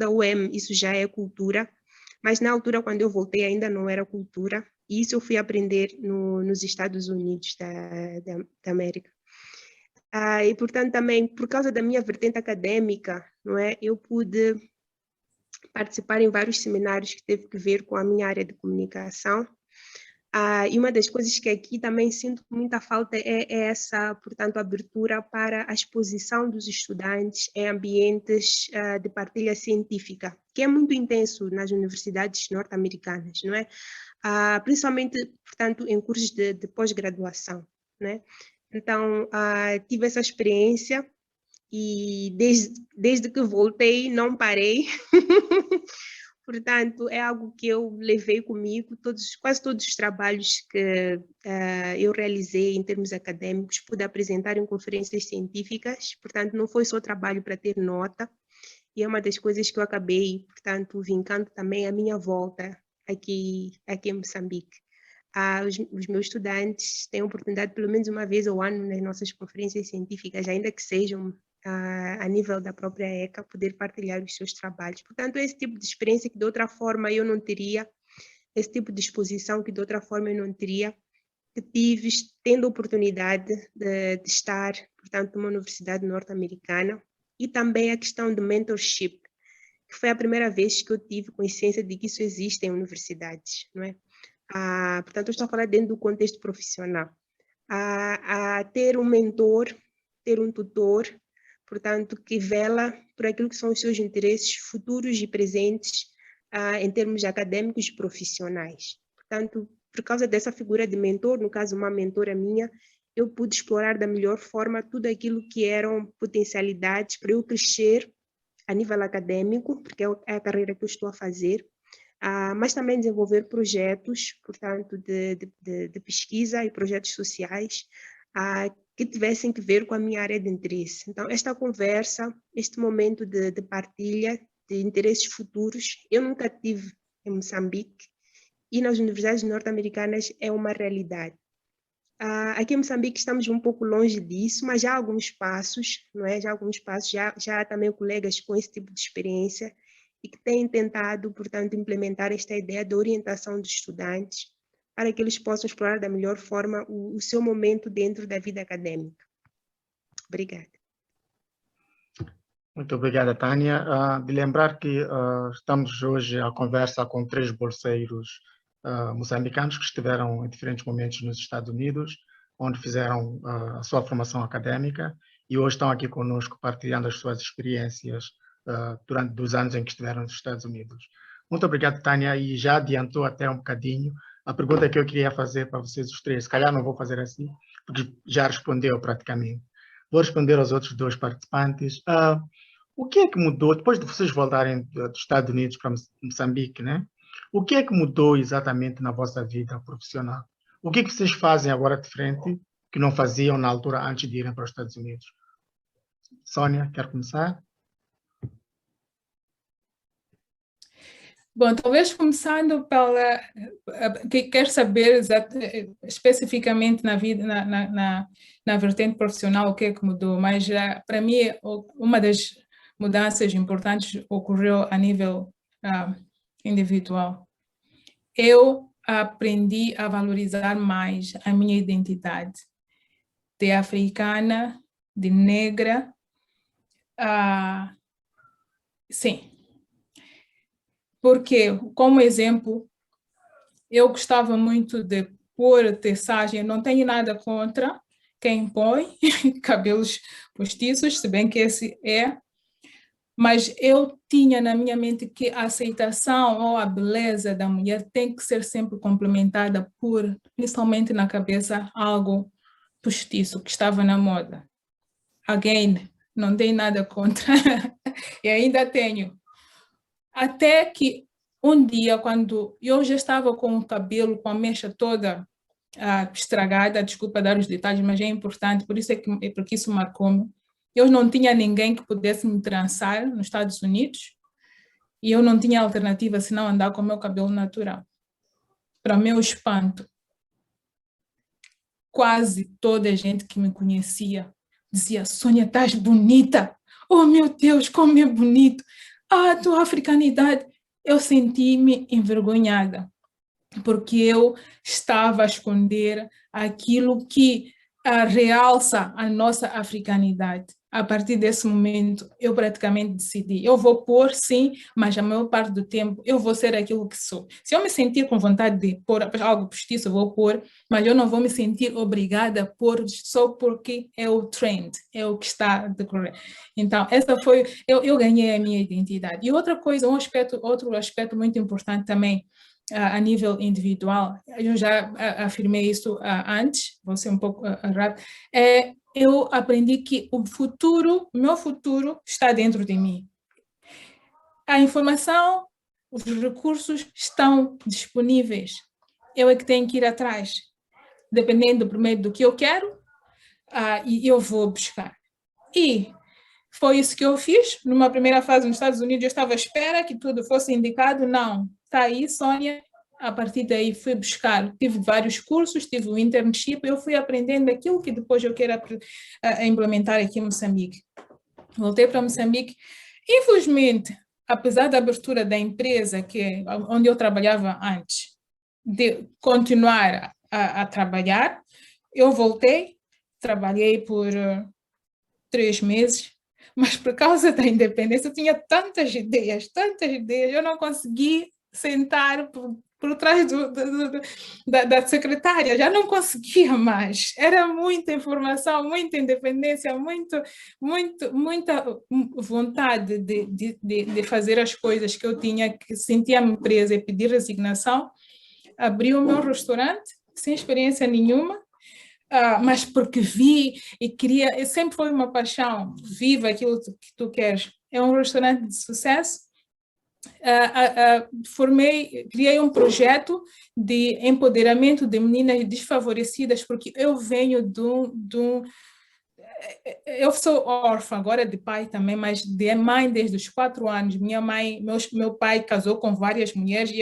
a UEM isso já é cultura, mas na altura, quando eu voltei, ainda não era cultura, e isso eu fui aprender nos Estados Unidos da América. E, portanto, também, por causa da minha vertente acadêmica, não é, eu pude participar em vários seminários que teve que ver com a minha área de comunicação. E uma das coisas que aqui também sinto muita falta é essa, portanto, abertura para a exposição dos estudantes em ambientes de partilha científica, que é muito intenso nas universidades norte-americanas, não é? Principalmente, portanto, em cursos de pós-graduação, né? Então, tive essa experiência e desde que voltei não parei. Portanto, é algo que eu levei comigo, quase todos os trabalhos que eu realizei em termos acadêmicos, pude apresentar em conferências científicas, portanto, não foi só trabalho para ter nota, e é uma das coisas que eu acabei, portanto, vincando também a minha volta aqui em Moçambique. Os meus estudantes têm a oportunidade, pelo menos uma vez ao ano, nas nossas conferências científicas, ainda que sejam a nível da própria ECA, poder partilhar os seus trabalhos. Portanto, esse tipo de experiência que de outra forma eu não teria, esse tipo de exposição que de outra forma eu não teria, que tive tendo a oportunidade de estar, portanto, uma universidade norte-americana, e também a questão do mentorship, que foi a primeira vez que eu tive consciência de que isso existe em universidades, não é? Portanto, eu estou a falar dentro do contexto profissional. A ter um mentor, ter um tutor, portanto, que vela por aquilo que são os seus interesses futuros e presentes em termos acadêmicos e profissionais. Portanto, por causa dessa figura de mentor, no caso uma mentora minha, eu pude explorar da melhor forma tudo aquilo que eram potencialidades para eu crescer a nível acadêmico, porque é a carreira que eu estou a fazer, mas também desenvolver projetos, portanto, de pesquisa e projetos sociais que tivessem que ver com a minha área de interesse. Então, esta conversa, este momento de partilha de interesses futuros, eu nunca tive em Moçambique, e nas universidades norte-americanas é uma realidade. Aqui em Moçambique estamos um pouco longe disso, mas já há alguns passos, não é? Já há alguns passos, já há também colegas com esse tipo de experiência e que têm tentado, portanto, implementar esta ideia de orientação dos estudantes para que eles possam explorar da melhor forma o seu momento dentro da vida acadêmica. Obrigada. Muito obrigada, Tânia. De lembrar que estamos hoje à conversa com 3 bolseiros moçambicanos que estiveram em diferentes momentos nos Estados Unidos, onde fizeram a sua formação acadêmica e hoje estão aqui conosco partilhando as suas experiências durante os anos em que estiveram nos Estados Unidos. Muito obrigado, Tânia, e já adiantou até um bocadinho a pergunta que eu queria fazer para vocês os 3. Se calhar não vou fazer assim, porque já respondeu praticamente. Vou responder aos outros 2 participantes. O que é que mudou, depois de vocês voltarem dos Estados Unidos para Moçambique, né? O que é que mudou exatamente na vossa vida profissional? O que é que vocês fazem agora de frente que não faziam na altura antes de irem para os Estados Unidos? Sônia, quer começar? Bom, talvez começando pela... Quero saber especificamente na vida, na vertente profissional, o que é que mudou, mas para mim, uma das mudanças importantes ocorreu a nível individual. Eu aprendi a valorizar mais a minha identidade de africana, de negra. Sim. Porque, como exemplo, eu gostava muito de pôr tessagem, não tenho nada contra quem põe cabelos postiços, se bem que esse é, mas eu tinha na minha mente que a aceitação ou a beleza da mulher tem que ser sempre complementada por, principalmente na cabeça, algo postiço que estava na moda. Again, não tenho nada contra, e ainda tenho. Até que um dia, quando eu já estava com o cabelo, com a mecha toda estragada, desculpa dar os detalhes, mas é importante, por isso porque isso marcou-me. Eu não tinha ninguém que pudesse me trançar nos Estados Unidos e eu não tinha alternativa senão andar com o meu cabelo natural. Para meu espanto, quase toda a gente que me conhecia dizia: Sônia, estás bonita! Oh, meu Deus, como é bonito! A tua africanidade. Eu senti-me envergonhada, porque eu estava a esconder aquilo que realça a nossa africanidade. A partir desse momento, eu praticamente decidi, eu vou pôr sim, mas a maior parte do tempo eu vou ser aquilo que sou. Se eu me sentir com vontade de pôr algo postiço, eu vou pôr, mas eu não vou me sentir obrigada a pôr só porque é o trend, é o que está a decorrer. Então, essa foi, eu ganhei a minha identidade. E outra coisa, outro aspecto muito importante também, a nível individual, eu já afirmei isso antes, vou ser um pouco rápido, eu aprendi que o meu futuro está dentro de mim. A informação, os recursos estão disponíveis. Eu é que tenho que ir atrás, dependendo primeiro do que eu quero, e eu vou buscar. E foi isso que eu fiz. Numa primeira fase nos Estados Unidos, eu estava à espera que tudo fosse indicado. Não, está aí, Sônia. A partir daí fui buscar, tive vários cursos, tive o internship, eu fui aprendendo aquilo que depois eu quero implementar aqui em Moçambique. Voltei para Moçambique. Infelizmente, apesar da abertura da empresa, onde eu trabalhava antes, de continuar a trabalhar, eu voltei, trabalhei por 3 meses, mas por causa da independência eu tinha tantas ideias, eu não consegui sentar por trás da secretária, já não conseguia mais. Era muita informação, muita independência, muita vontade de fazer as coisas que eu tinha, que sentia-me presa e pedir resignação. Abri o meu restaurante, sem experiência nenhuma, mas porque vi e queria, sempre foi uma paixão, viva aquilo que tu queres. É um restaurante de sucesso. Criei um projeto de empoderamento de meninas desfavorecidas, porque eu venho eu sou órfã agora de pai também, mas de mãe desde os 4 anos. Meu pai casou com várias mulheres e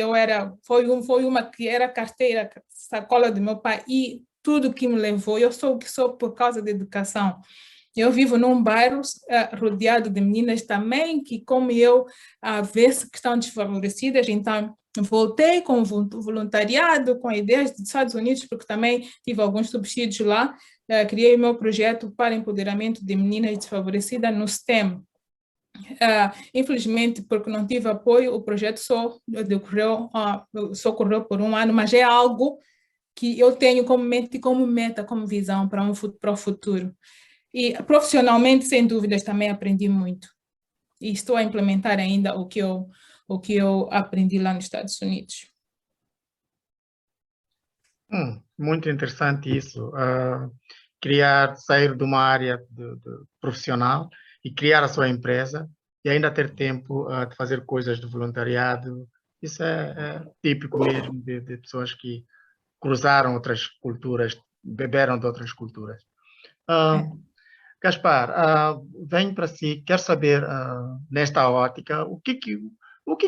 foi uma que era carteira, sacola do meu pai, e tudo que me levou, eu sou o que sou por causa da educação. Eu vivo num bairro rodeado de meninas também que, como eu, vê-se que estão desfavorecidas. Então, voltei com voluntariado, com ideias dos Estados Unidos, porque também tive alguns subsídios lá. Criei o meu projeto para empoderamento de meninas desfavorecidas no STEM. Infelizmente, porque não tive apoio, o projeto só correu por 1 ano, mas é algo que eu tenho como mente, como meta, como visão para o futuro. E profissionalmente, sem dúvidas, também aprendi muito. E estou a implementar ainda o que eu aprendi lá nos Estados Unidos. Muito interessante isso. Sair de uma área profissional e criar a sua empresa e ainda ter tempo de fazer coisas de voluntariado. Isso é típico mesmo de pessoas que cruzaram outras culturas, beberam de outras culturas. Gaspar, venho para si, quero saber, nesta ótica, o que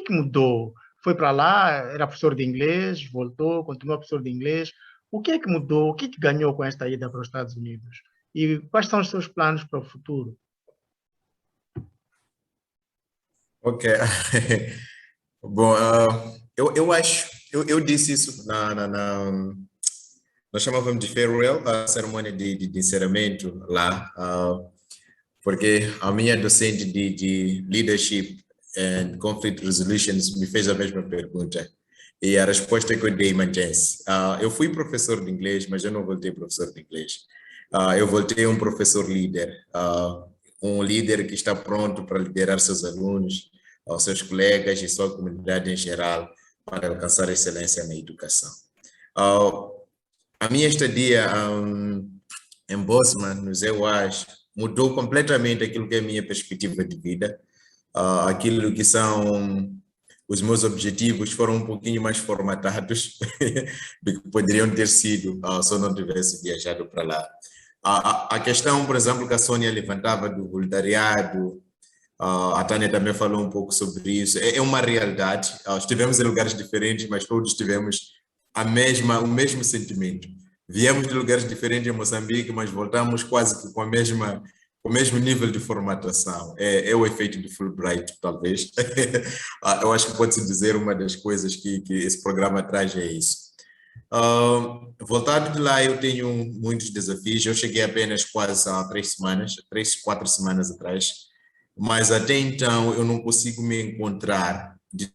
mudou? Foi para lá, era professor de inglês, voltou, continuou professor de inglês. O que é que mudou? O que ganhou com esta ida para os Estados Unidos? E quais são os seus planos para o futuro? Ok. Bom, eu acho, eu disse isso nós chamávamos de farewell, a cerimônia de encerramento lá, porque a minha docente de Leadership and Conflict Resolutions me fez a mesma pergunta. E a resposta que eu dei mantém-se. Eu fui professor de inglês, mas eu não voltei professor de inglês. Eu voltei um professor líder, um líder que está pronto para liderar seus alunos, seus colegas e sua comunidade em geral para alcançar excelência na educação. A minha estadia em Bosman, nos EUAs, mudou completamente aquilo que é a minha perspectiva de vida. Aquilo que são os meus objetivos foram um pouquinho mais formatados do que poderiam ter sido se eu não tivesse viajado para lá. A questão, por exemplo, que a Sônia levantava do voluntariado, a Tânia também falou um pouco sobre isso, é uma realidade. Estivemos em lugares diferentes, mas todos tivemos o mesmo sentimento. Viemos de lugares diferentes em Moçambique, mas voltamos quase que com o mesmo nível de formatação. É o efeito de Fulbright, talvez. Eu acho que pode-se dizer uma das coisas que esse programa traz é isso. Voltado de lá, eu tenho muitos desafios. Eu cheguei apenas quase há 3, 4 semanas atrás, mas até então eu não consigo me encontrar de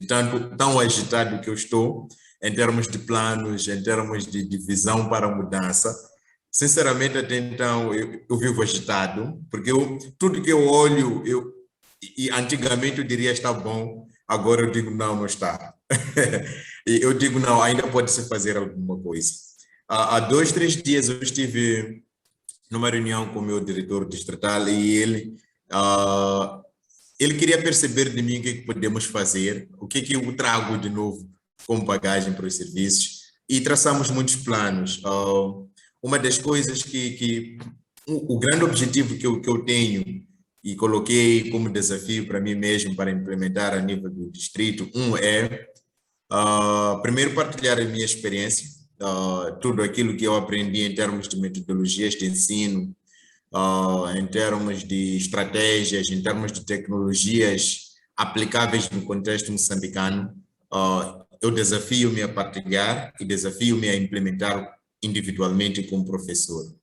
tão agitado que eu estou, em termos de planos, em termos de visão para a mudança. Sinceramente, até então, eu vivo agitado, porque tudo que eu olho, e antigamente eu diria está bom, agora eu digo não está. E eu digo não, ainda pode-se fazer alguma coisa. Há 2, 3 dias eu estive numa reunião com o meu diretor distrital e ele queria perceber de mim o que é que podemos fazer, o que é que eu trago de novo como bagagem para os serviços, e traçamos muitos planos. Uma das coisas o grande objetivo que eu tenho e coloquei como desafio para mim mesmo para implementar a nível do distrito, é primeiro partilhar a minha experiência, tudo aquilo que eu aprendi em termos de metodologias de ensino, em termos de estratégias, em termos de tecnologias aplicáveis no contexto moçambicano. Eu desafio-me a partilhar e desafio-me a implementar individualmente como professor.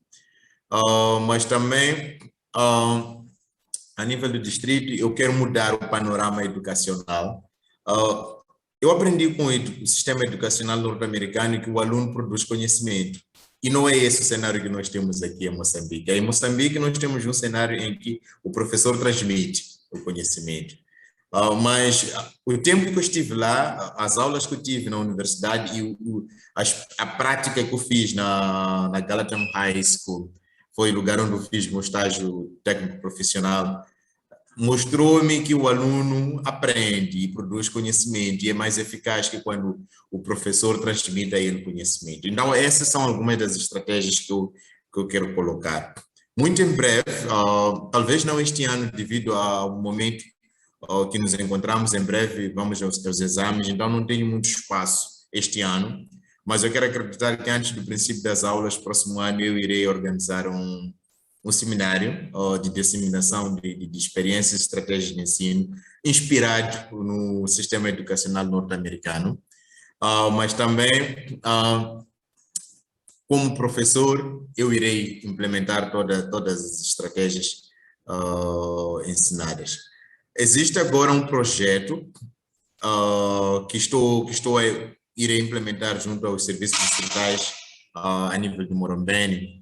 Mas também A nível do distrito, eu quero mudar o panorama educacional. Eu aprendi com o sistema educacional norte-americano que o aluno produz conhecimento. E não é esse o cenário que nós temos aqui em Moçambique. Em Moçambique, nós temos um cenário em que o professor transmite o conhecimento. Mas o tempo que eu estive lá, as aulas que eu tive na universidade e a prática que eu fiz na Gallatin High School, foi o lugar onde eu fiz meu estágio técnico profissional, mostrou-me que o aluno aprende e produz conhecimento e é mais eficaz que quando o professor transmite a ele conhecimento. Então, essas são algumas das estratégias que eu quero colocar. Muito em breve, talvez não este ano, devido ao momento que nos encontramos, em breve vamos aos exames, então não tenho muito espaço este ano, mas eu quero acreditar que antes do princípio das aulas, próximo ano, eu irei organizar um seminário de disseminação de experiências e estratégias de ensino, inspirado no sistema educacional norte-americano, mas também, como professor, eu irei implementar todas as estratégias ensinadas. Existe agora um projeto que irei implementar junto aos serviços distritais a nível de Morombeni,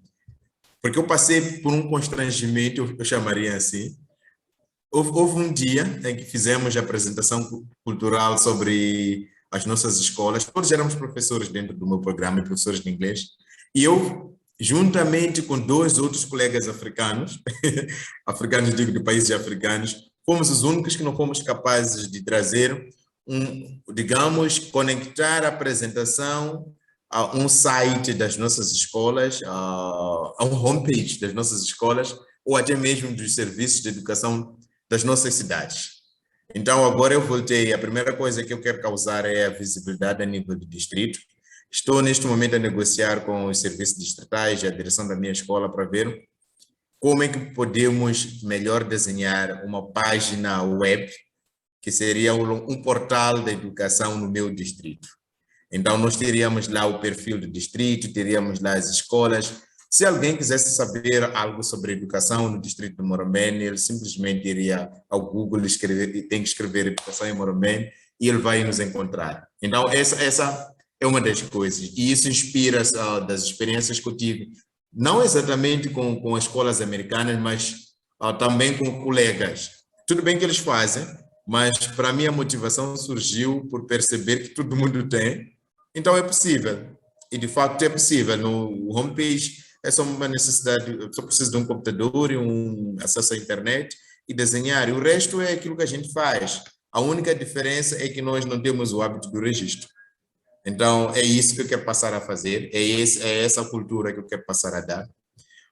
porque eu passei por um constrangimento, eu chamaria assim. Houve um dia em que fizemos a apresentação cultural sobre as nossas escolas. Todos éramos professores dentro do meu programa, professores de inglês, e eu, juntamente com 2 outros colegas africanos, africanos digo de países africanos, fomos os únicos que não fomos capazes de trazer digamos, conectar a apresentação a um site das nossas escolas, a um homepage das nossas escolas, ou até mesmo dos serviços de educação das nossas cidades. Então, agora eu voltei. A primeira coisa que eu quero causar é a visibilidade a nível do distrito. Estou, neste momento, a negociar com os serviços distritais e a direção da minha escola para ver como é que podemos melhor desenhar uma página web que seria um portal da educação no meu distrito. Então, nós teríamos lá o perfil do distrito, teríamos lá as escolas. Se alguém quisesse saber algo sobre educação no distrito de Morombeni, ele simplesmente iria ao Google escrever, tem que escrever educação em Morombeni, e ele vai nos encontrar. Então, essa é uma das coisas. E isso inspira das experiências que eu tive, não exatamente com as escolas americanas, mas também com colegas. Tudo bem que eles fazem, mas para mim a motivação surgiu por perceber que todo mundo tem, então é possível, e de facto é possível. No homepage é só uma necessidade, só precisa de um computador e um acesso à internet e desenhar, e o resto é aquilo que a gente faz. A única diferença é que nós não temos o hábito do registro. Então é isso que eu quero passar a fazer, é essa cultura que eu quero passar a dar.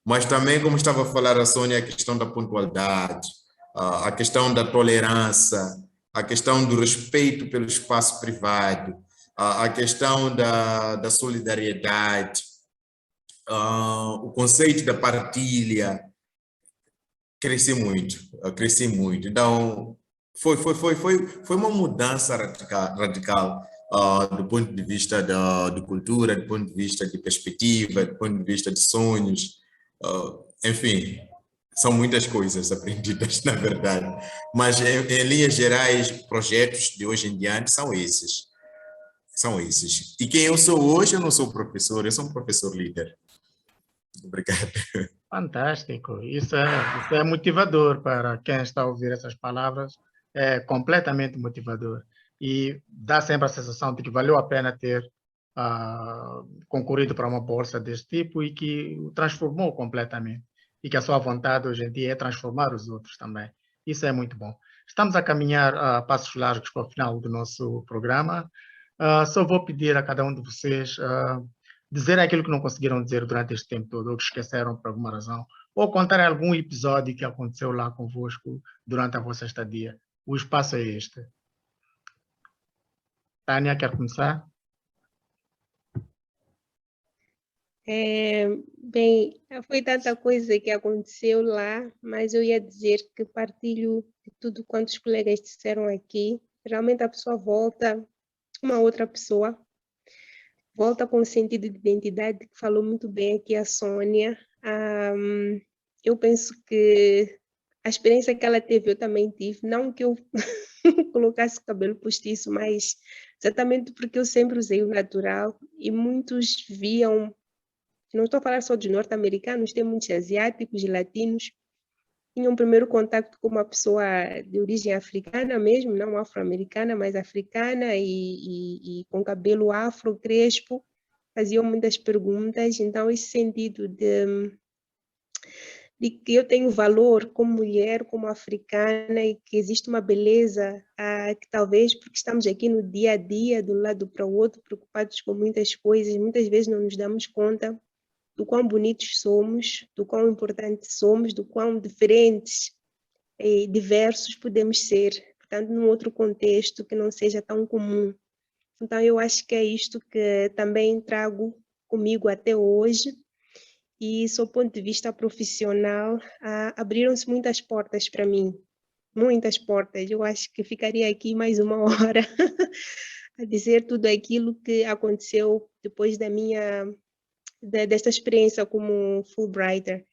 Mas também, como estava a falar a Sônia, a questão da pontualidade, a questão da tolerância, a questão do respeito pelo espaço privado, a questão da solidariedade, o conceito da partilha, cresci muito. Então, foi uma mudança radical do ponto de vista de cultura, do ponto de vista de perspectiva, do ponto de vista de sonhos, enfim. São muitas coisas aprendidas, na verdade. Mas, em linhas gerais, projetos de hoje em diante são esses. São esses. E quem eu sou hoje, eu não sou professor, eu sou um professor líder. Obrigado. Fantástico. Isso é motivador para quem está a ouvir essas palavras. É completamente motivador. E dá sempre a sensação de que valeu a pena ter concorrido para uma bolsa desse tipo e que o transformou completamente. E que a sua vontade hoje em dia é transformar os outros também. Isso é muito bom. Estamos a caminhar a passos largos para o final do nosso programa. Só vou pedir a cada um de vocês dizer aquilo que não conseguiram dizer durante este tempo todo, ou que esqueceram por alguma razão, ou contar algum episódio que aconteceu lá convosco durante a vossa estadia. O espaço é este. Tânia, quer começar? Bem, foi tanta coisa que aconteceu lá, mas eu ia dizer que partilho de tudo quanto os colegas disseram aqui. Realmente a pessoa volta uma outra pessoa, volta com o sentido de identidade, que falou muito bem aqui a Sônia. eu penso que a experiência que ela teve, eu também tive. Não que eu colocasse cabelo postiço, mas exatamente porque eu sempre usei o natural e muitos viam, não estou a falar só de norte-americanos, tem muitos asiáticos e latinos, tinham um primeiro contato com uma pessoa de origem africana mesmo, não afro-americana, mas africana e com cabelo afro, crespo, faziam muitas perguntas. Então, esse sentido de que eu tenho valor como mulher, como africana, e que existe uma beleza que talvez porque estamos aqui no dia a dia, de um lado para o outro, preocupados com muitas coisas, muitas vezes não nos damos conta do quão bonitos somos, do quão importantes somos, do quão diferentes e diversos podemos ser, portanto, num outro contexto que não seja tão comum. Então, eu acho que é isto que também trago comigo até hoje. E, sob o ponto de vista profissional, abriram-se muitas portas para mim, muitas portas. Eu acho que ficaria aqui mais uma hora a dizer tudo aquilo que aconteceu depois desta experiência como Fulbrighter.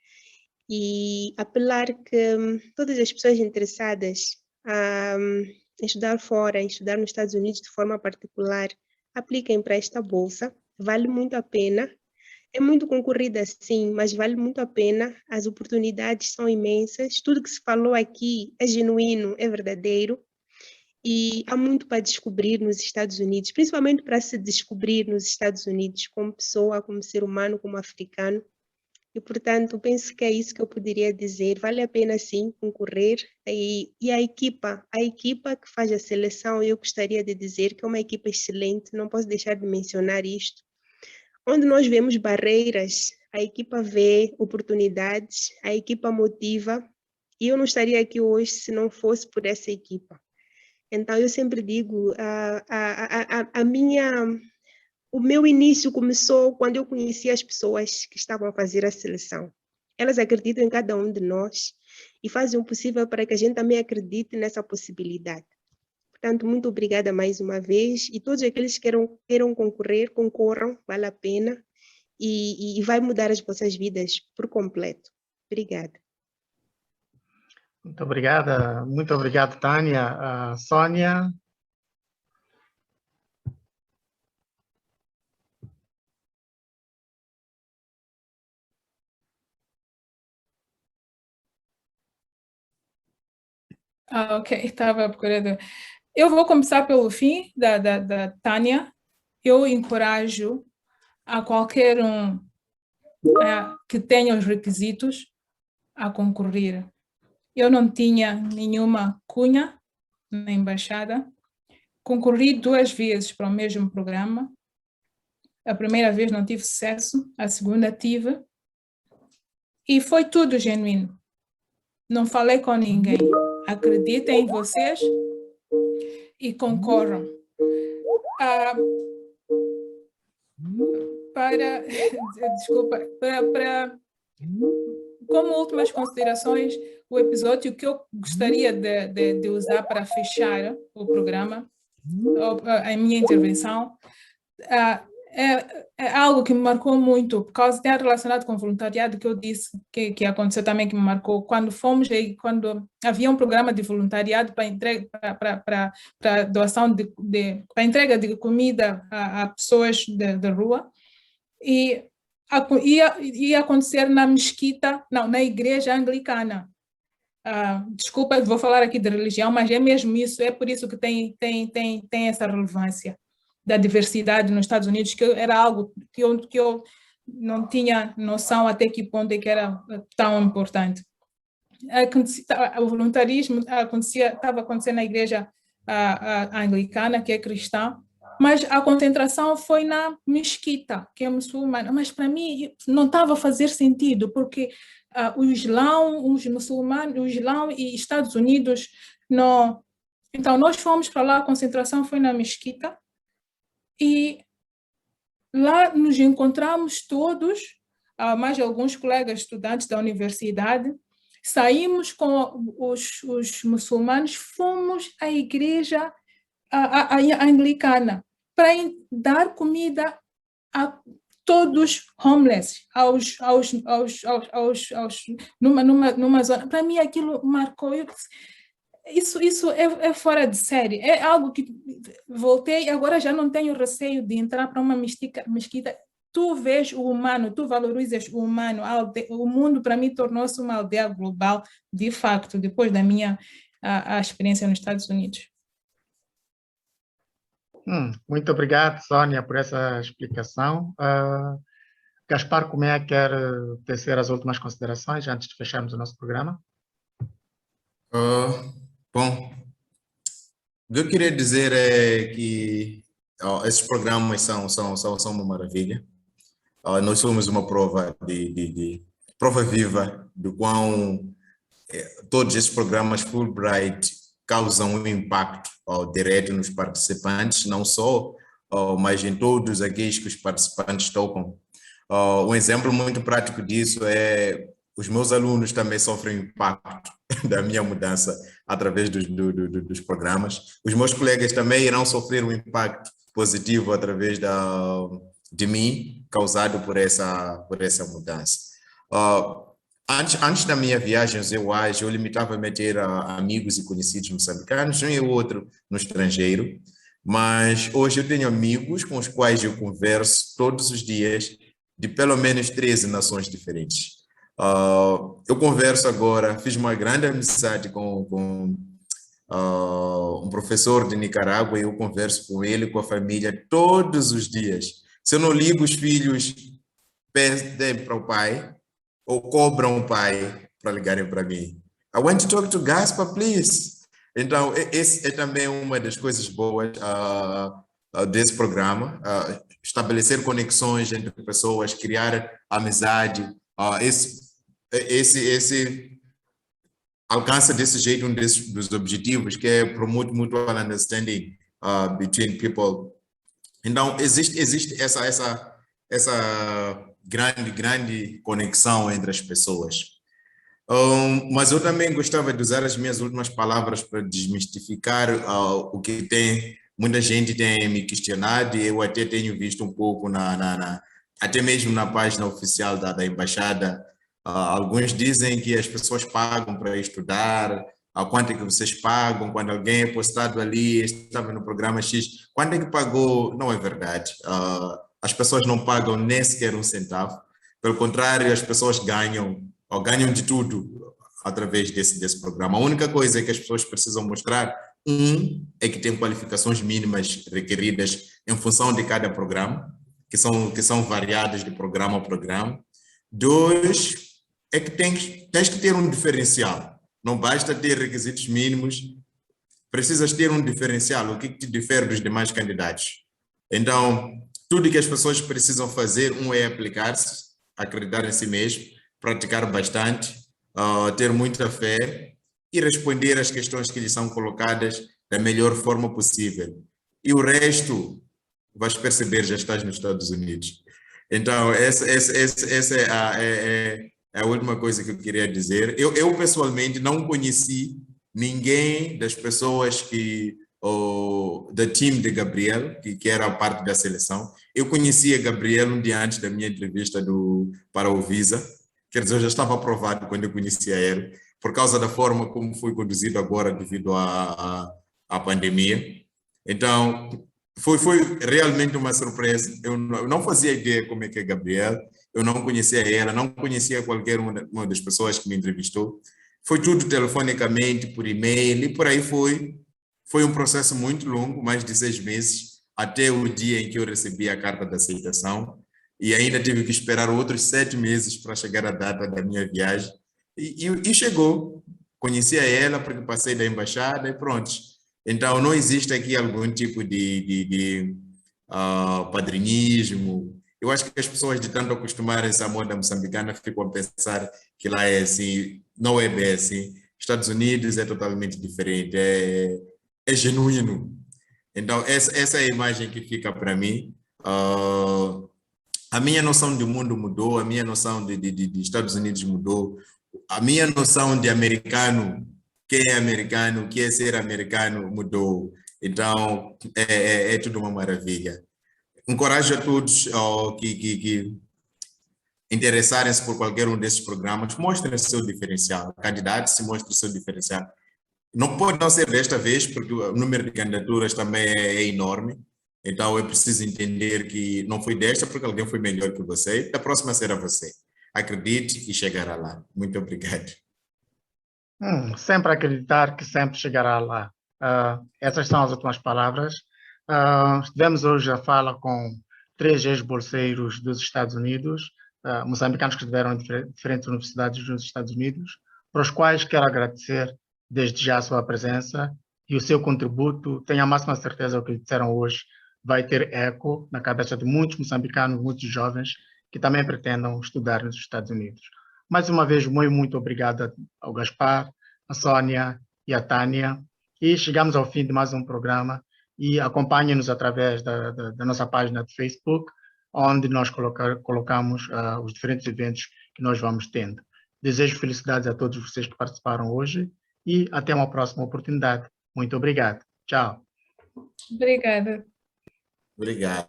E apelar que todas as pessoas interessadas em estudar fora, em estudar nos Estados Unidos de forma particular, apliquem para esta bolsa, vale muito a pena. É muito concorrida, sim, mas vale muito a pena. As oportunidades são imensas. Tudo que se falou aqui é genuíno, é verdadeiro. E há muito para descobrir nos Estados Unidos, principalmente para se descobrir nos Estados Unidos como pessoa, como ser humano, como africano. E, portanto, penso que é isso que eu poderia dizer. Vale a pena, sim, concorrer. E a equipa que faz a seleção, eu gostaria de dizer que é uma equipa excelente. Não posso deixar de mencionar isto. Onde nós vemos barreiras, a equipa vê oportunidades, a equipa motiva, e eu não estaria aqui hoje se não fosse por essa equipa. Então, eu sempre digo, o meu início começou quando eu conheci as pessoas que estavam a fazer a seleção. Elas acreditam em cada um de nós e fazem o possível para que a gente também acredite nessa possibilidade. Portanto, muito obrigada mais uma vez, e todos aqueles que queiram concorrer, concorram, vale a pena, e vai mudar as vossas vidas por completo. Obrigada. Muito obrigado, Tânia. Sônia? Ok, estava procurando. Eu vou começar pelo fim da Tânia. Eu encorajo a qualquer um que tenha os requisitos a concorrer. Eu não tinha nenhuma cunha na embaixada. Concorri 2 vezes para o mesmo programa. A primeira vez não tive sucesso, a segunda tive. E foi tudo genuíno. Não falei com ninguém. Acreditem em vocês e concorram. Como últimas considerações, o episódio que eu gostaria de usar para fechar o programa, a minha intervenção, é algo que me marcou muito, por causa tem relacionado com o voluntariado que eu disse que aconteceu também, que me marcou. Quando quando havia um programa de voluntariado para doação para entrega de comida a pessoas da rua, e ia acontecer na mesquita, não, na igreja anglicana. Desculpa, vou falar aqui de religião, mas é mesmo isso, é por isso que tem essa relevância da diversidade nos Estados Unidos, que era algo que eu não tinha noção até que ponto é que era tão importante. O voluntarismo estava acontecendo na igreja anglicana, que é cristã, mas a concentração foi na mesquita, que é muçulmana. Mas para mim não estava a fazer sentido, porque o Islão, os muçulmanos, o Islão e Estados Unidos não. Então nós fomos para lá, a concentração foi na mesquita, e lá nos encontramos todos, mais alguns colegas estudantes da universidade. Saímos com os muçulmanos, fomos à igreja anglicana para dar comida todos homeless, numa zona. Para mim, aquilo marcou. Isso é fora de série. É algo que voltei, agora já não tenho receio de entrar para uma mesquita. Tu vês o humano, tu valorizas o humano. O mundo, para mim, tornou-se uma aldeia global, de facto, depois da minha a experiência nos Estados Unidos. Muito obrigado, Sónia, por essa explicação. Gaspar Comé quer tecer as últimas considerações antes de fecharmos o nosso programa? Bom, o que eu queria dizer é que esses programas são uma maravilha. Nós somos uma prova prova viva do quão todos esses programas Fulbright causam um impacto direto nos participantes, não só, mas em todos aqueles que os participantes tocam. Um exemplo muito prático disso é os meus alunos também sofrem impacto da minha mudança através dos programas. Os meus colegas também irão sofrer um impacto positivo através de mim, causado por essa mudança. Antes da minha viagem aos EUAs, eu limitava-me a ter amigos e conhecidos moçambicanos, um e outro no estrangeiro, mas hoje eu tenho amigos com os quais eu converso todos os dias, de pelo menos 13 nações diferentes. Eu converso agora, fiz uma grande amizade com um professor de Nicarágua, e eu converso com ele, com a família, todos os dias. Se eu não ligo, os filhos pedem para o pai, ou cobram o pai para ligarem para mim. I want to talk to Gaspar, please. Então, esse é também uma das coisas boas desse programa, estabelecer conexões entre pessoas, criar amizade. Esse alcança desse jeito um dos objetivos, que é promote mutual understanding between people. Então, existe essa grande conexão entre as pessoas. Mas eu também gostava de usar as minhas últimas palavras para desmistificar o que muita gente tem me questionado, e eu até tenho visto um pouco até mesmo na página oficial da Embaixada. Alguns dizem que as pessoas pagam para estudar, quanto é que vocês pagam, quando alguém é postado ali, estava no programa X, quanto é que pagou? Não é verdade. As pessoas não pagam nem sequer um centavo. Pelo contrário, as pessoas ganham de tudo através desse programa. A única coisa que as pessoas precisam mostrar, é que tem qualificações mínimas requeridas em função de cada programa, que são variadas de programa a programa. 2, é que tens que ter um diferencial. Não basta ter requisitos mínimos, precisas ter um diferencial, o que te difere dos demais candidatos. Então, tudo que as pessoas precisam fazer, é aplicar-se, acreditar em si mesmo, praticar bastante, ter muita fé e responder às questões que lhes são colocadas da melhor forma possível. E o resto, vais perceber, já estás nos Estados Unidos. Então, essa é a última coisa que eu queria dizer. Eu pessoalmente não conheci ninguém das pessoas da time de Gabriel, que era parte da seleção. Eu conhecia Gabriel um dia antes da minha entrevista para o Visa. Quer dizer, eu já estava aprovado quando eu conhecia ele, por causa da forma como foi conduzido agora devido à pandemia. Então, foi realmente uma surpresa. Eu não fazia ideia como é que é Gabriel, eu não conhecia ela, não conhecia qualquer uma das pessoas que me entrevistou. Foi tudo telefonicamente, por e-mail, e por aí foi. Foi um processo muito longo, mais de 6 meses, até o dia em que eu recebi a carta de aceitação, e ainda tive que esperar outros 7 meses para chegar a data da minha viagem, e chegou. Conheci ela porque passei da embaixada e pronto. Então, não existe aqui algum tipo de padrinismo. Eu acho que as pessoas, de tanto acostumarem-se à moda moçambicana, ficam a pensar que lá é assim. Não é bem assim. Estados Unidos é totalmente diferente, é genuíno. Então, essa é a imagem que fica para mim. A minha noção de mundo mudou, a minha noção de Estados Unidos mudou, a minha noção de americano, quem é americano, o que é ser americano, mudou. Então, é tudo uma maravilha. encorajo a todos que interessarem-se por qualquer um desses programas, mostrem o seu diferencial, candidatos se mostrem o seu diferencial. Não pode não ser desta vez, porque o número de candidaturas também é enorme, então é preciso entender que não foi desta porque alguém foi melhor que você, da próxima será você. Acredite e chegará lá. Muito obrigado. Sempre acreditar que sempre chegará lá. Essas são as últimas palavras. Tivemos hoje a fala com 3 ex-bolseiros dos Estados Unidos, moçambicanos que estiveram em diferentes universidades dos Estados Unidos, para os quais quero agradecer desde já a sua presença e o seu contributo. Tenho a máxima certeza que o que disseram hoje vai ter eco na cabeça de muitos moçambicanos, muitos jovens que também pretendam estudar nos Estados Unidos. Mais uma vez, muito obrigado ao Gaspar, a Sônia e a Tânia. E chegamos ao fim de mais um programa. E acompanhem-nos através da nossa página de Facebook, onde nós colocamos os diferentes eventos que nós vamos tendo. Desejo felicidades a todos vocês que participaram hoje e até uma próxima oportunidade. Muito obrigado. Tchau. Obrigada. Obrigado.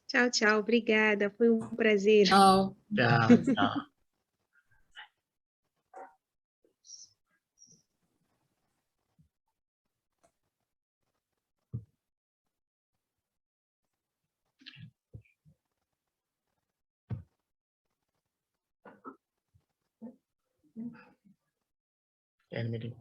Tchau, tchau. Obrigada. Foi um prazer. Tchau. Tchau, tchau. Meeting